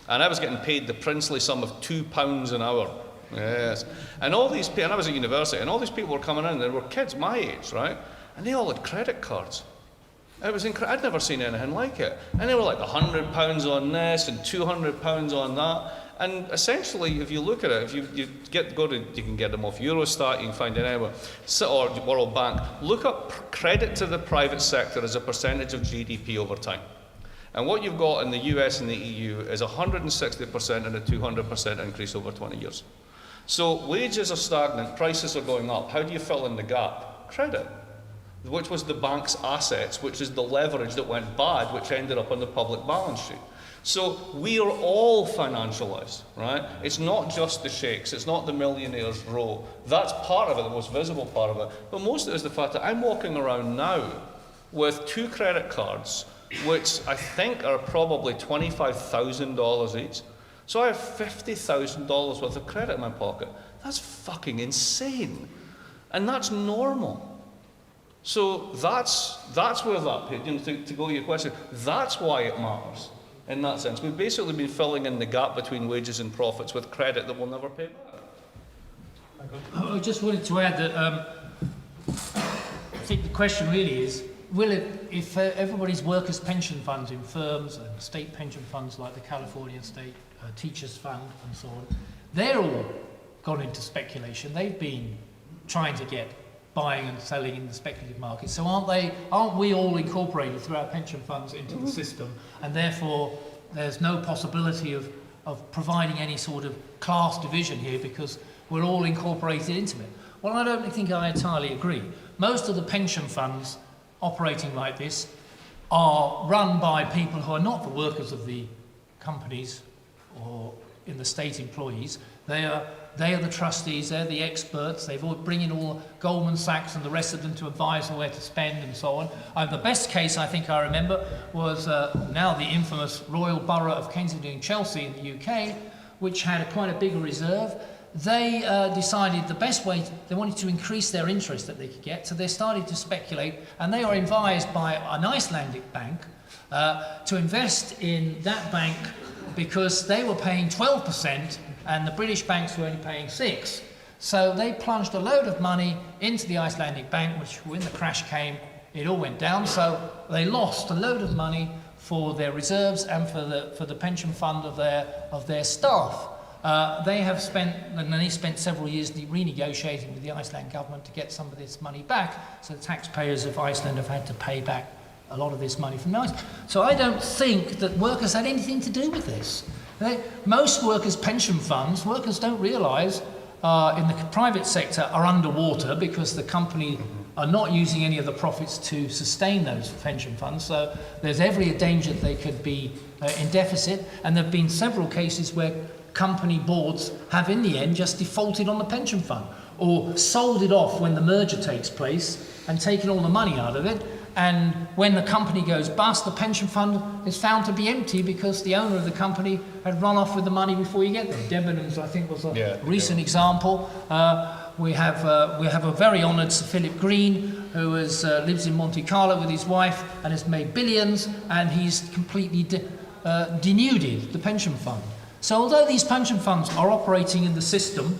And I was getting paid the princely sum of £2 an hour. Yes. And all these people, and I was at university, and all these people were coming in, they were kids my age, right? And they all had credit cards. It was incredible. I'd never seen anything like it. And they were like £100 on this and £200 on that. And essentially, if you look at it, if you can get them off Eurostat, you can find it anywhere, or World Bank. Look up credit to the private sector as a percentage of GDP over time. And what you've got in the US and the EU is 160% and a 200% increase over 20 years. So wages are stagnant, prices are going up. How do you fill in the gap? Credit, which was the bank's assets, which is the leverage that went bad, which ended up on the public balance sheet. So we are all financialized, right? It's not just the sheikhs, it's not the millionaires row. That's part of it, the most visible part of it. But most of it is the fact that I'm walking around now with 2 credit cards, which I think are probably $25,000 each. So I have $50,000 worth of credit in my pocket. That's fucking insane. And that's normal. So that's where that, to go to your question, that's why it matters in that sense. We've basically been filling in the gap between wages and profits with credit that we'll never pay back. I just wanted to add that I think the question really is, will it, if everybody's workers' pension funds in firms and state pension funds like the California State Teachers Fund and so on, they're all gone into speculation. They've been trying to get buying and selling in the speculative market. So aren't we all incorporated through our pension funds into the system, and therefore there's no possibility of providing any sort of class division here because we're all incorporated into it? Well, I don't think I entirely agree. Most of the pension funds operating like this are run by people who are not the workers of the companies or in the state employees. They are the trustees, they're the experts, they've all bring in all Goldman Sachs and the rest of them to advise on where to spend and so on. The best case I think I remember was now the infamous Royal Borough of Kensington and Chelsea in the UK, which had quite a big reserve. They decided the best way, they wanted to increase their interest that they could get, so they started to speculate, and they were advised by an Icelandic bank to invest in that bank because they were paying 12% and the British banks were only paying 6%. So they plunged a load of money into the Icelandic bank, which when the crash came, it all went down. So they lost a load of money for their reserves and for the pension fund of their staff. They spent several years renegotiating with the Iceland government to get some of this money back. So the taxpayers of Iceland have had to pay back a lot of this money from Iceland. So I don't think that workers had anything to do with this. Most workers' pension funds, workers don't realise in the private sector are underwater because the company are not using any of the profits to sustain those pension funds. So there's every danger that they could be in deficit. And there have been several cases where company boards have in the end just defaulted on the pension fund or sold it off when the merger takes place and taken all the money out of it. And when the company goes bust, the pension fund is found to be empty because the owner of the company had run off with the money before you get there. Debenhams, I think, was a recent example. We have a very honoured Sir Philip Green, who lives in Monte Carlo with his wife and has made billions, and he's completely denuded the pension fund. So although these pension funds are operating in the system,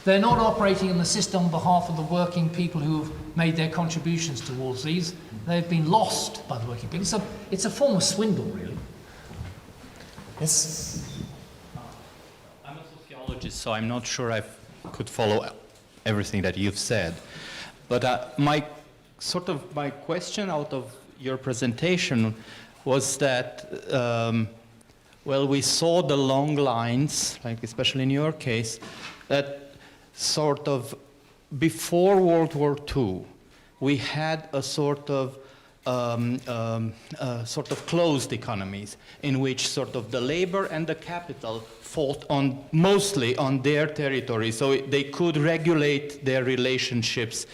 they're not operating in the system on behalf of the working people who've made their contributions towards these. They've been lost by the working people. It's a form of swindle, really. Yes. I'm a sociologist, so I'm not sure I could follow everything that you've said. But my question out of your presentation was that, well, we saw the long lines, like especially in your case, that sort of before World War II, we had a sort of closed economies in which sort of the labor and the capital fought mostly on their territory, so they could regulate their relationships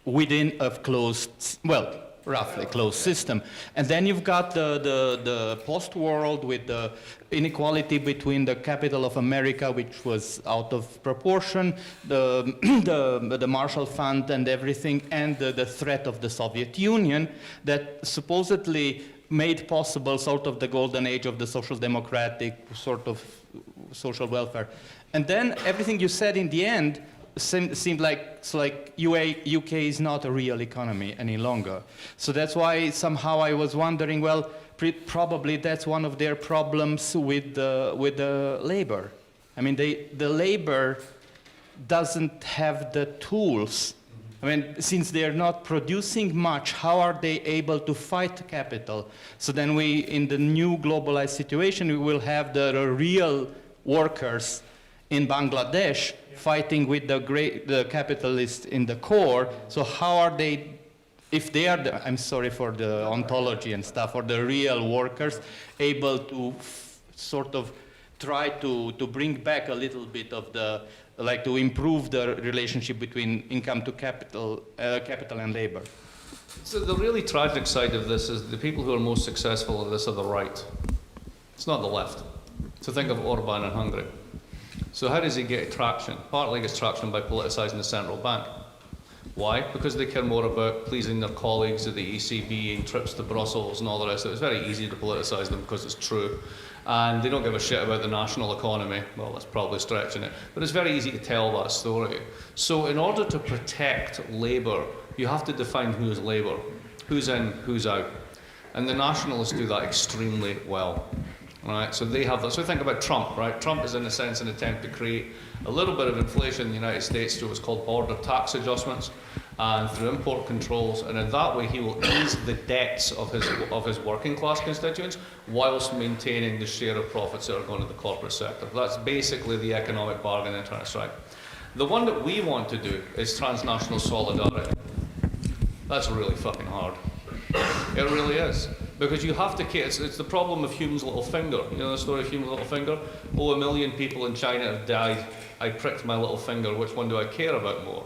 within a closed, well, roughly closed system. And then you've got the post-world with the inequality between the capital of America, which was out of proportion, the Marshall Fund and everything, and the threat of the Soviet Union that supposedly made possible sort of the golden age of the social democratic sort of social welfare. And then everything you said in the end seemed like UK is not a real economy any longer. So that's why somehow I was wondering, well, probably that's one of their problems with the labor. I mean, the labor doesn't have the tools. I mean, since they're not producing much, how are they able to fight capital? So then in the new globalized situation, we will have the real workers in Bangladesh fighting with the capitalists in the core. So how are they, if they are I'm sorry for the ontology and stuff, or the real workers, able to sort of try to bring back a little bit of the, to improve the relationship between income to capital and labor? So the really tragic side of this is the people who are most successful at this are the right. It's not the left. So think of Orban in Hungary. So how does he get traction? Partly he gets traction by politicising the central bank. Why? Because they care more about pleasing their colleagues at the ECB and trips to Brussels and all the rest of it. It's very easy to politicise them because it's true. And they don't give a shit about the national economy. Well, that's probably stretching it. But it's very easy to tell that story. So in order to protect Labour, you have to define who is Labour, who's in, who's out. And the nationalists do that extremely well. Right, so they have that. So think about Trump, right? Trump is in a sense an attempt to create a little bit of inflation in the United States through what's called border tax adjustments and through import controls, and in that way he will ease the debts of his working class constituents whilst maintaining the share of profits that are going to the corporate sector. That's basically the economic bargain they're trying to strike. The one that we want to do is transnational solidarity. That's really fucking hard. It really is. Because you have to care, it's the problem of Hume's little finger. You know the story of Hume's little finger? Oh, 1 million people in China have died. I pricked my little finger. Which one do I care about more?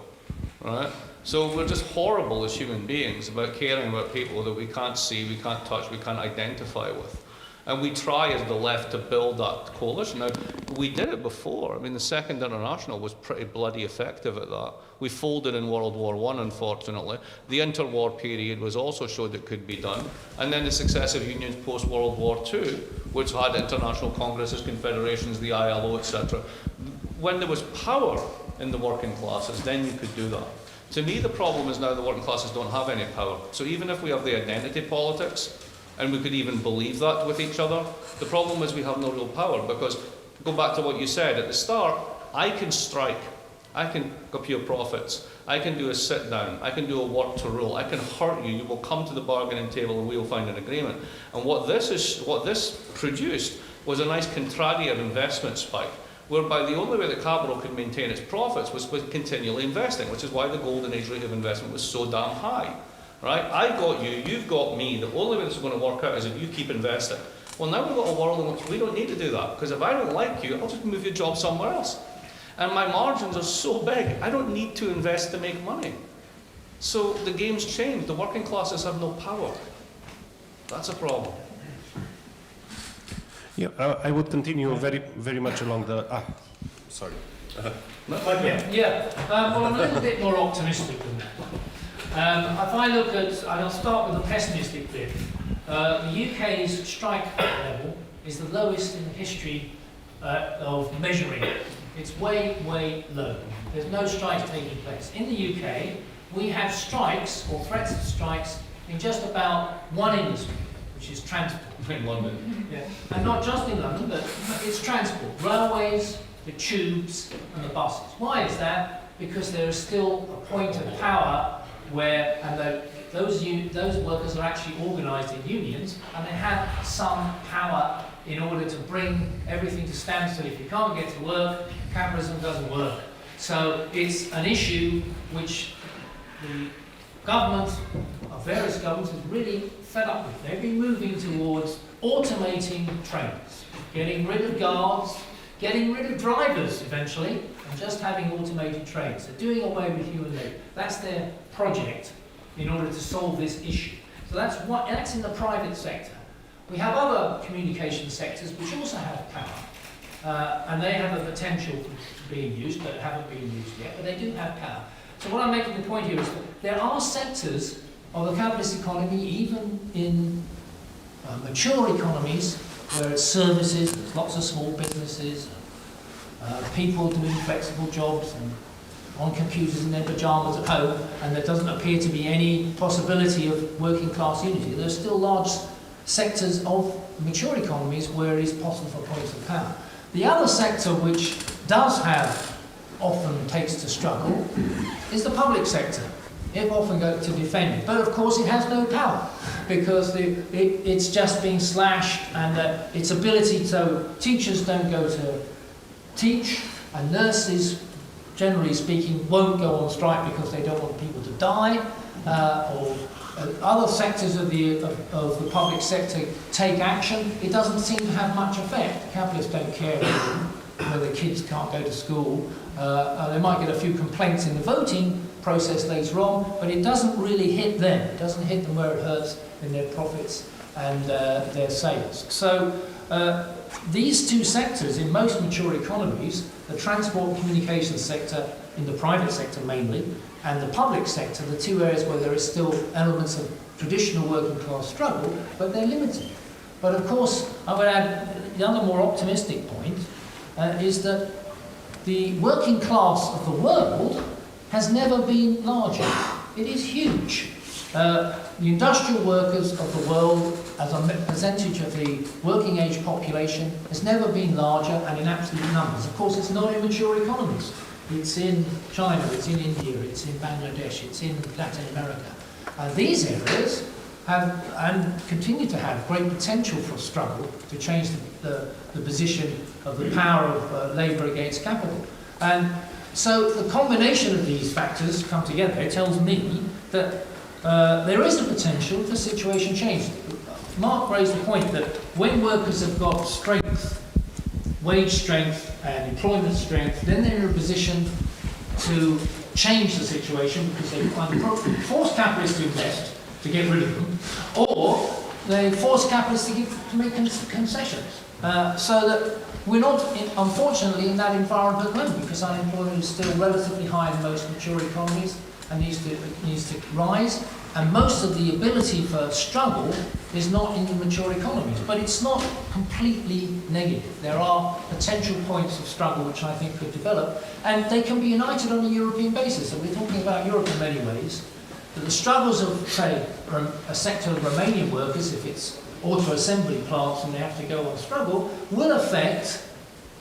Right? So we're just horrible as human beings about caring about people that we can't see, we can't touch, we can't identify with. And we try as the left to build that coalition. Now, we did it before. I mean, the Second International was pretty bloody effective at that. We folded in World War I, unfortunately. The interwar period was also showed it could be done. And then the successive unions post-World War II, which had international congresses, confederations, the ILO, etc. When there was power in the working classes, then you could do that. To me, the problem is now the working classes don't have any power. So even if we have the identity politics, and we could even believe that with each other, the problem is we have no real power, because, go back to what you said at the start, I can strike, I can appeal profits, I can do a sit down, I can do a work to rule, I can hurt you, you will come to the bargaining table and we will find an agreement. And what this produced was a nice contrarian investment spike, whereby the only way that capital could maintain its profits was with continually investing, which is why the golden age rate of investment was so damn high. Right? I got you, you've got me. The only way this is going to work out is if you keep investing. Well, now we've got a world in which we don't need to do that, because if I don't like you, I'll just move your job somewhere else. And my margins are so big, I don't need to invest to make money. So the game's changed. The working classes have no power. That's a problem. Yeah, I would continue very much along the... sorry. Well, I'm a little bit more optimistic than that. If I look at, I'll start with the pessimistic bit. The UK's strike level is the lowest in the history of measuring it. It's way, way low. There's no strikes taking place. In the UK, we have strikes, or threats of strikes, in just about one industry, which is transport. In London. Yeah. And not just in London, but it's transport. Railways, the tubes, and the buses. Why is that? Because there is still a point of power where, and those workers are actually organised in unions, and they have some power in order to bring everything to standstill. If you can't get to work, capitalism doesn't work. So it's an issue which the government, various governments, is really fed up with. They've been moving towards automating trains, getting rid of guards, getting rid of drivers eventually, and just having automated trains. They're doing away with human labour. That's their project in order to solve this issue. So that's in the private sector. We have other communication sectors which also have power, and they have a potential for being used, but haven't been used yet, but they do have power. So what I'm making the point here is that there are sectors of the capitalist economy, even in mature economies, where it's services, there's lots of small businesses, people doing flexible jobs and on computers in their pyjamas at home, and there doesn't appear to be any possibility of working class unity. There are still large sectors of mature economies where it is possible for points of power. The other sector which does have, often takes to struggle, is the public sector. It often goes to defend it, but of course it has no power because it's just being slashed, and its ability to, teachers don't go to teach, and nurses, generally speaking, won't go on strike because they don't want people to die, or other sectors of the public sector take action. It doesn't seem to have much effect. Capitalists don't care where the kids can't go to school. They might get a few complaints in the voting process later on, but it doesn't really hit them. It doesn't hit them where it hurts in their profits and their sales. So these two sectors in most mature economies, the transport and communications sector in the private sector mainly, and the public sector, the two areas where there is still elements of traditional working class struggle, but they're limited. But of course, I would add the other more optimistic point is that the working class of the world has never been larger. It is huge. The industrial workers of the world as a percentage of the working age population has never been larger and in absolute numbers. Of course, it's not in mature economies. It's in China, it's in India, it's in Bangladesh, it's in Latin America. These areas have and continue to have great potential for struggle to change the position of the power of labour against capital. And so the combination of these factors come together. It tells me that there is a potential for situation change. Mark raised the point that when workers have got strength, wage strength and employment strength, then they're in a position to change the situation because they either force capitalists to invest to get rid of them, or they force capitalists to make concessions. So that we're not, unfortunately, in that environment at the moment because unemployment is still relatively high in most mature economies and needs to rise. And most of the ability for struggle is not in the mature economies, but it's not completely negative. There are potential points of struggle which I think could develop, and they can be united on a European basis. And we're talking about Europe in many ways. But the struggles of, say, a sector of Romanian workers, if it's auto-assembly plants and they have to go on struggle, will affect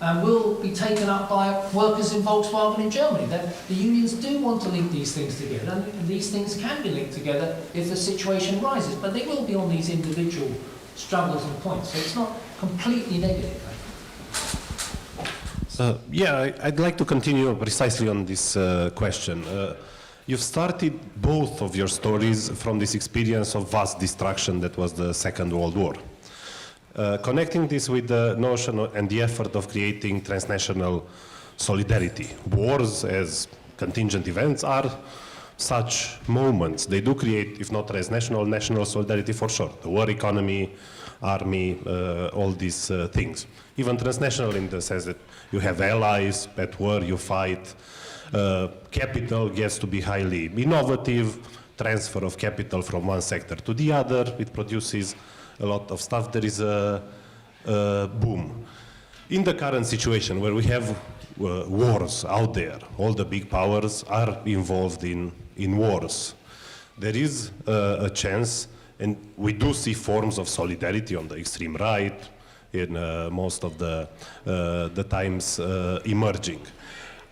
and will be taken up by workers in Volkswagen in Germany. The unions do want to link these things together, and these things can be linked together if the situation rises, but they will be on these individual struggles and points, so it's not completely negative. Yeah, I'd like to continue precisely on this question. You've started both of your stories from this experience of vast destruction that was the Second World War. Connecting this with the notion and the effort of creating transnational solidarity. Wars as contingent events are such moments. They do create, if not transnational, national solidarity for sure. The war economy, army, all these things. Even transnational in the sense that you have allies, at war you fight. Capital gets to be highly innovative, transfer of capital from one sector to the other, it produces a lot of stuff. There is a boom. In the current situation where we have wars out there, all the big powers are involved in wars. There is a chance, and we do see forms of solidarity on the extreme right in most of the times emerging.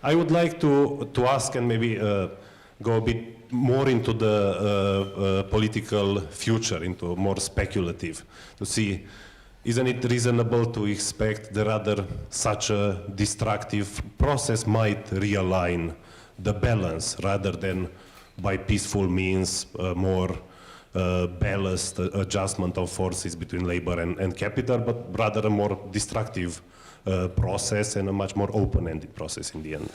I would like to ask and maybe go a bit more into the political future, into more speculative, to see, isn't it reasonable to expect that rather such a destructive process might realign the balance rather than by peaceful means more balanced adjustment of forces between labor and capital, but rather a more destructive process and a much more open-ended process in the end?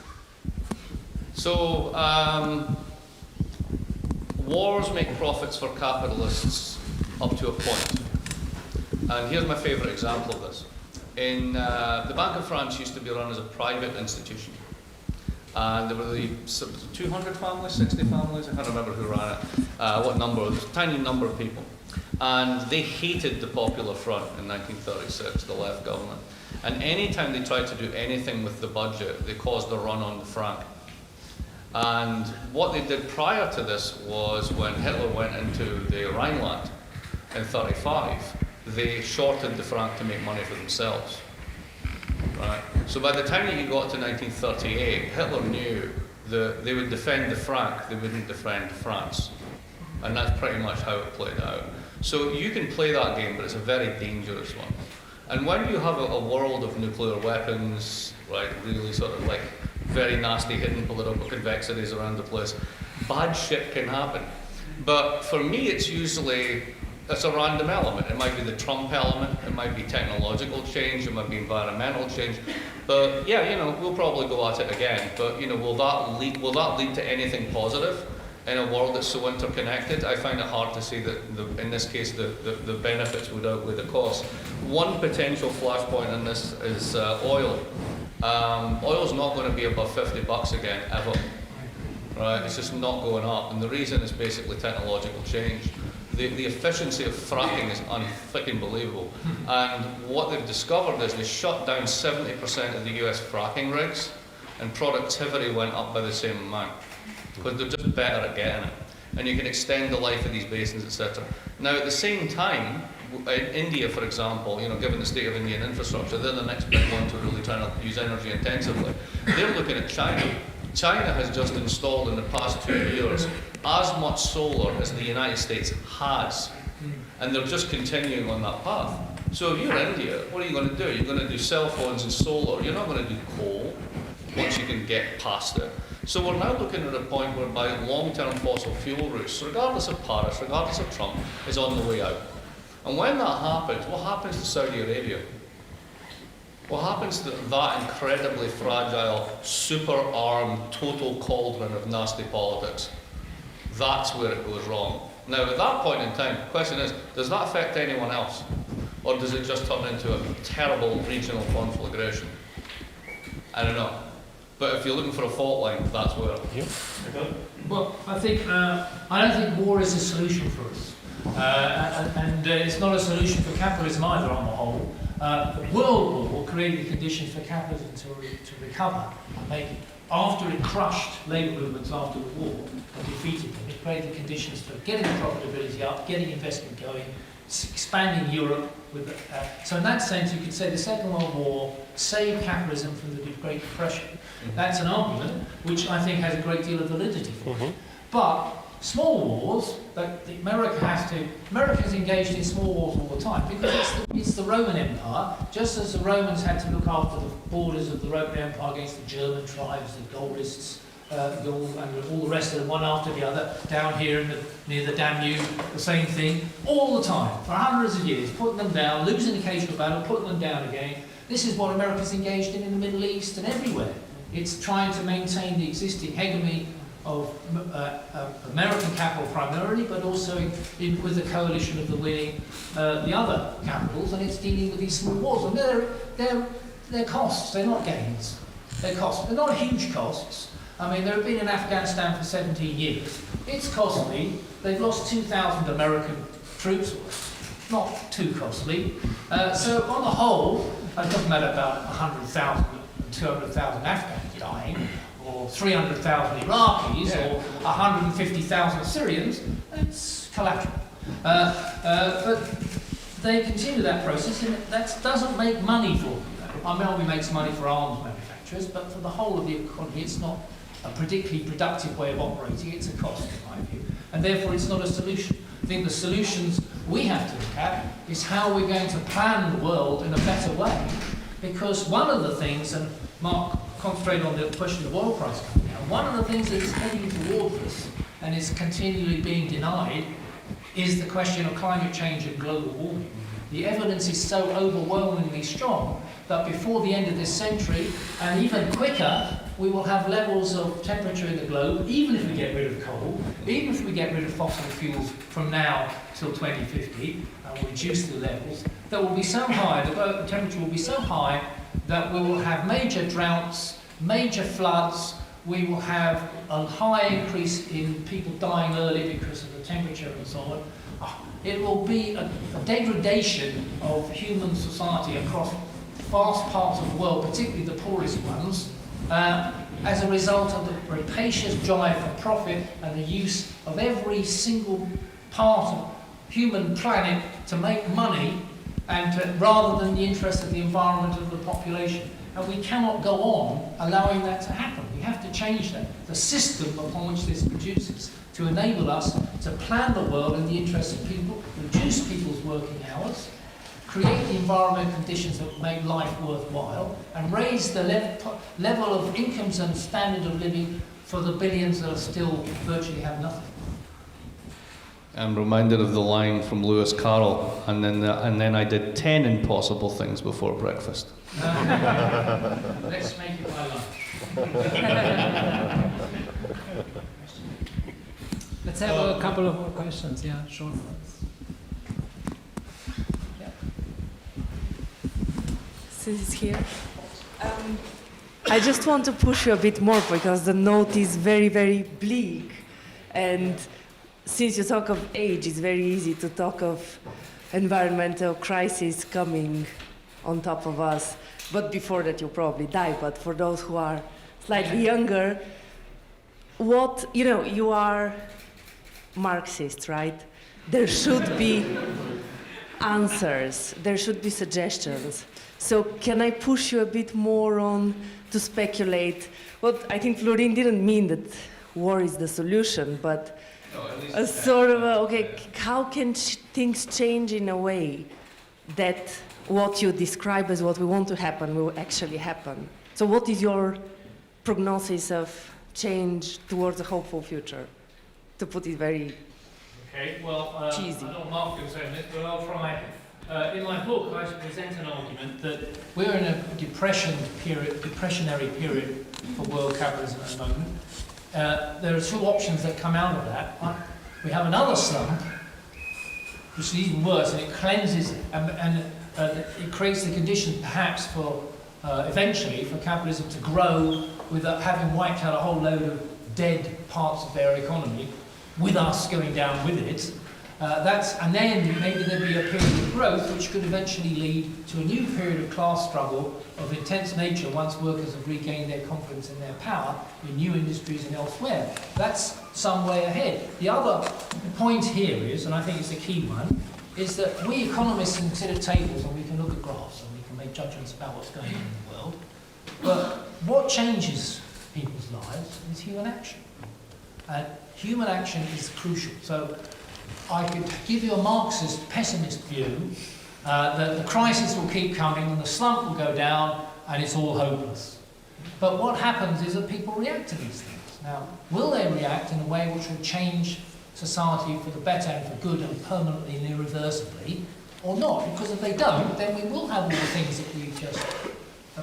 So, wars make profits for capitalists up to a point. And here's my favourite example of this. The Bank of France used to be run as a private institution. And there were the 200 families, 60 families, I can't remember who ran it, what number, it was a tiny number of people. And they hated the Popular Front in 1936, the left government. And any time they tried to do anything with the budget, they caused a run on the franc. And what they did prior to this was when Hitler went into the Rhineland in 1935, they shorted the franc to make money for themselves. Right? So by the time that you got to 1938, Hitler knew that they would defend the franc, they wouldn't defend France. And that's pretty much how it played out. So you can play that game, but it's a very dangerous one. And when you have a world of nuclear weapons, right, really sort of like very nasty hidden political convexities around the place, bad shit can happen. But for me, it's usually That's a random element. It might be the Trump element, it might be technological change, it might be environmental change. But yeah, you know, we'll probably go at it again. But you know, will that lead to anything positive in a world that's so interconnected? I find it hard to see that in this case the benefits would outweigh the costs. One potential flashpoint in this is oil. Oil's not going to be above $50 again, ever. Right? It's just not going up. And the reason is basically technological change. The efficiency of fracking is unfucking believable. And what they've discovered is they shut down 70% of the US fracking rigs, and productivity went up by the same amount. Because they're just better at getting it. And you can extend the life of these basins, etc. Now, at the same time, in India, for example, you know, given the state of Indian infrastructure, they're the next big one to really try to use energy intensively. They're looking at China. China has just installed in the past 2 years as much solar as the United States has. And they're just continuing on that path. So if you're India, what are you going to do? You're going to do cell phones and solar. You're not going to do coal once you can get past it. So we're now looking at a point whereby long-term fossil fuel routes, regardless of Paris, regardless of Trump, is on the way out. And when that happens, what happens to Saudi Arabia? What happens to that incredibly fragile, super-armed, total cauldron of nasty politics? That's where it goes wrong. Now, at that point in time, the question is, does that affect anyone else? Or does it just turn into a terrible regional conflagration? I don't know. But if you're looking for a fault line, that's where. Well, I don't think war is a solution for us. And it's not a solution for capitalism either on the whole. The World War created the conditions for capitalism to recover. After it crushed labour movements after the war and defeated them, it created conditions for getting profitability up, getting investment going, expanding Europe. So in that sense, you could say the Second World War saved capitalism from the Great Depression. That's an argument which I think has a great deal of validity for it. But small wars, America's engaged in small wars all the time because it's the Roman Empire, just as the Romans had to look after the borders of the Roman Empire against the German tribes, the Gaulists, and all the rest of them, one after the other, down here near the Danube, the same thing, all the time, for hundreds of years, putting them down, losing the occasional battle, putting them down again. This is what America's engaged in the Middle East and everywhere. It's trying to maintain the existing hegemony of American capital primarily, but also with the coalition of the winning the other capitals, and it's dealing with these small wars. And they're costs, they're not gains. They're costs. They're not huge costs. I mean, they've been in Afghanistan for 17 years. It's costly. They've lost 2,000 American troops. Not too costly. So on the whole, I'm talking about 100,000 and 200,000 Afghans dying, or 300,000 Iraqis, or 150,000 Syrians. It's collateral. But they continue that process, and that doesn't make money for them. Primarily makes money for arms manufacturers, but for the whole of the economy, it's not a particularly productive way of operating. It's a cost, in my view, and therefore it's not a solution. I think the solutions we have to look at is how we're going to plan the world in a better way, because one of the things, and Mark concentrated on the question of oil price coming down, one of the things that is heading towards us and is continually being denied is the question of climate change and global warming. The evidence is so overwhelmingly strong that before the end of this century, and even quicker, we will have levels of temperature in the globe, even if we get rid of coal, even if we get rid of fossil fuels from now till 2050, and we reduce the levels, that will be so high, the temperature will be so high that we will have major droughts, major floods, we will have a high increase in people dying early because of the temperature and so on. It will be a degradation of human society across vast parts of the world, particularly the poorest ones, as a result of the rapacious drive for profit and the use of every single part of human planet to make money, and rather than the interest of the environment and the population. And we cannot go on allowing that to happen. We have to change that, the system upon which this produces, to enable us to plan the world in the interest of people, reduce people's working hours, create the environment conditions that make life worthwhile, and raise the level of incomes and standard of living for the billions that are still virtually have nothing. I'm reminded of the line from Lewis Carroll, and then I did 10 impossible things before breakfast. Let's make it by lunch. Let's have a couple of more questions. Yeah, short ones. Yeah. Since it's here. I just want to push you a bit more because the note is very, very bleak. And since you talk of age, it's very easy to talk of environmental crisis coming on top of us. But before that, you'll probably die. But for those who are slightly younger, you are Marxist, right? There should be answers. There should be suggestions. So can I push you a bit more on to speculate? Well, I think Florin didn't mean that war is the solution, but a sort of, how can things change in a way that what you describe as what we want to happen will actually happen? So what is your prognosis of change towards a hopeful future? To put it very cheesy. I don't know Mark can say this, but I'll try. In my book, I present an argument that we're in a depressionary period for world capitalism at the moment. There are two options that come out of that. We have another slump, which is even worse, and it cleanses and it creates the conditions, perhaps, for eventually for capitalism to grow without having wiped out a whole load of dead parts of their economy, with us going down with it. And then maybe there'll be a period of growth which could eventually lead to a new period of class struggle of intense nature once workers have regained their confidence in their power in new industries and elsewhere. That's some way ahead. The other point here is, and I think it's the key one, is that we economists can sit at tables and we can look at graphs and we can make judgments about what's going on in the world. But what changes people's lives is human action. And human action is crucial. So I could give you a Marxist pessimist view that the crisis will keep coming and the slump will go down and it's all hopeless. But what happens is that people react to these things. Now, will they react in a way which will change society for the better and for good and permanently and irreversibly, or not? Because if they don't, then we will have all the things that we've just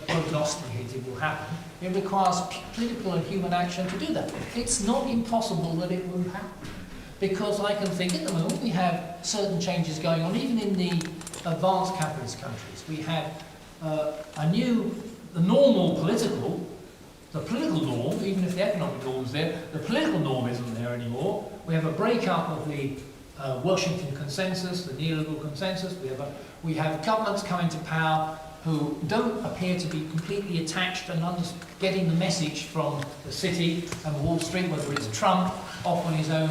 prognosticated will happen. It requires political and human action to do that. It's not impossible that it will happen. Because I can think at the moment we have certain changes going on, even in the advanced capitalist countries. We have the political norm, even if the economic norm is there, the political norm isn't there anymore. We have a breakup of the Washington consensus, the neoliberal consensus. We have governments coming to power who don't appear to be completely attached and getting the message from the city and Wall Street, whether it's Trump off on his own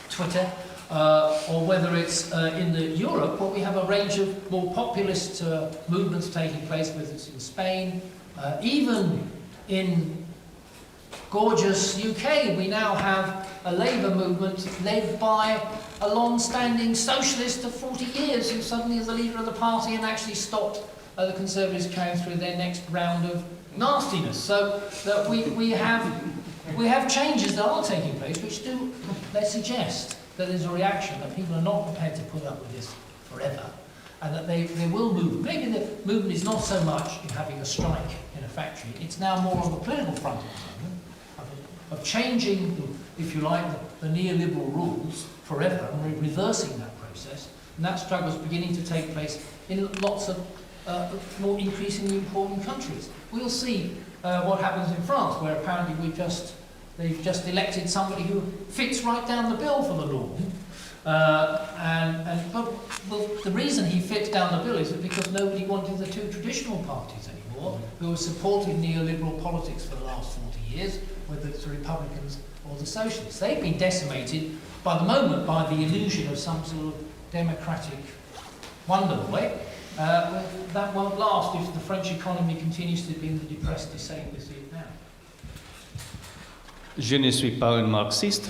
Twitter, or whether it's in Europe, where we have a range of more populist movements taking place, whether it's in Spain, even in gorgeous UK, we now have a Labour movement led by a long-standing socialist of 40 years who suddenly is the leader of the party and actually stopped the Conservatives going through their next round of nastiness. So that we have changes that are taking place which do, they suggest that there's a reaction, that people are not prepared to put up with this forever, and that they will move. Maybe the movement is not so much in having a strike in a factory, it's now more on the political front of changing, if you like, the neoliberal rules forever and reversing that process. And that struggle is beginning to take place in lots of more increasingly important countries. We'll see what happens in France, where apparently they've just elected somebody who fits right down the bill for the norm. But the reason he fits down the bill is because nobody wanted the two traditional parties anymore, who have supported neoliberal politics for the last 40 years, whether it's the Republicans or the Socialists. They've been decimated by the moment by the illusion of some sort of democratic wonder boy. That won't last if the French economy continues to be in the depressed state we see it now. Je ne suis pas un Marxiste,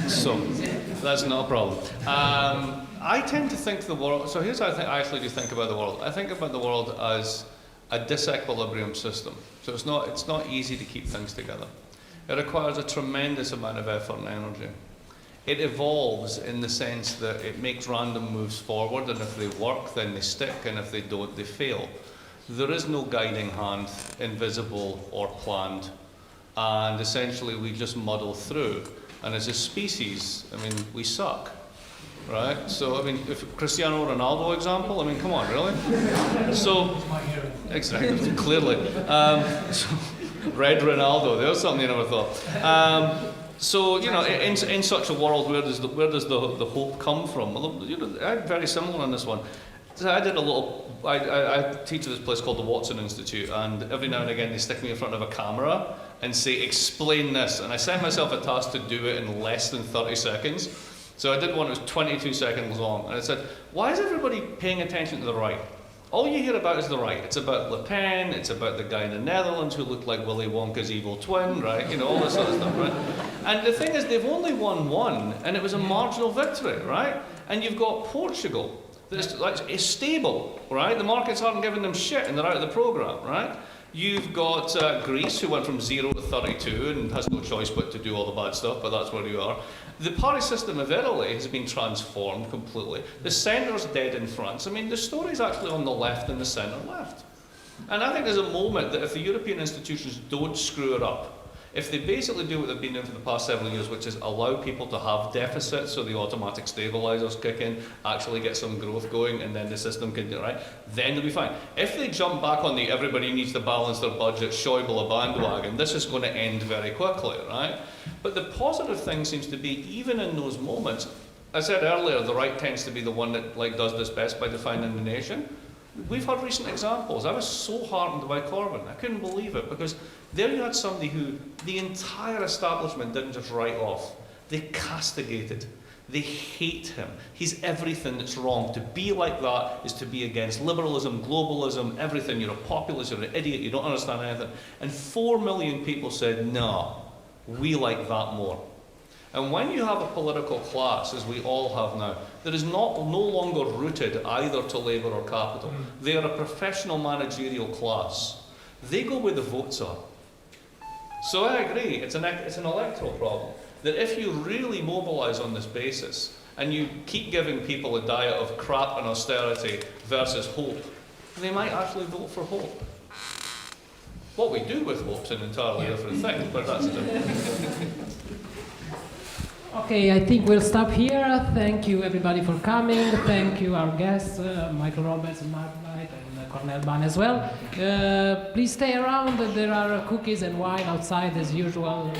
so that's not a problem. I tend to think the world, so here's how I actually do think about the world. I think about the world as a disequilibrium system. So it's not easy to keep things together. It requires a tremendous amount of effort and energy. It evolves in the sense that it makes random moves forward, and if they work, then they stick, and if they don't, they fail. There is no guiding hand, invisible or planned, and essentially we just muddle through. And as a species, I mean, we suck, right? So, I mean, if Cristiano Ronaldo example, I mean, come on, really? So, exactly, clearly. So, Red Ronaldo, there's something you never thought. So, you know, in such a world, where does the hope come from? Well, you know, I'm very similar on this one. So I did a little, I teach at this place called the Watson Institute, and every now and again they stick me in front of a camera and say, explain this. And I set myself a task to do it in less than 30 seconds. So I did one that was 22 seconds long. And I said, why is everybody paying attention to the right? All you hear about is the right. It's about Le Pen, it's about the guy in the Netherlands who looked like Willy Wonka's evil twin, right? You know, all this sort of stuff, right? And the thing is, they've only won one, and it was a marginal victory, right? And you've got Portugal, it's stable, right? The markets aren't giving them shit, and they're out of the program, right? You've got Greece, who went from 0 to 32 and has no choice but to do all the bad stuff, but that's where you are. The party system of Italy has been transformed completely. The centre's dead in France. I mean, the story's actually on the left and the centre left. And I think there's a moment that if the European institutions don't screw it up, if they basically do what they've been doing for the past several years, which is allow people to have deficits so the automatic stabilizers kick in, actually get some growth going, and then the system can do it right, then they'll be fine. If they jump back on the everybody needs to balance their budget, Schäuble bandwagon, this is going to end very quickly, right? But the positive thing seems to be, even in those moments, I said earlier, the right tends to be the one that does this best by defining the nation. We've had recent examples. I was so heartened by Corbyn. I couldn't believe it, because there you had somebody who the entire establishment didn't just write off. They castigated. They hate him. He's everything that's wrong. To be like that is to be against liberalism, globalism, everything. You're a populist, you're an idiot, you don't understand anything. And 4 million people said, no, we like that more. And when you have a political class, as we all have now, that is no longer rooted either to labour or capital, they are a professional managerial class. They go where the votes are. So I agree, it's an electoral problem. That if you really mobilise on this basis, and you keep giving people a diet of crap and austerity versus hope, they might actually vote for hope. What we do with hope's an entirely different thing, but that's different. Okay, I think we'll stop here. Thank you everybody for coming. Thank you our guests, Michael Roberts and Mark Blyth and Cornel Ban as well. Please stay around. There are cookies and wine outside as usual.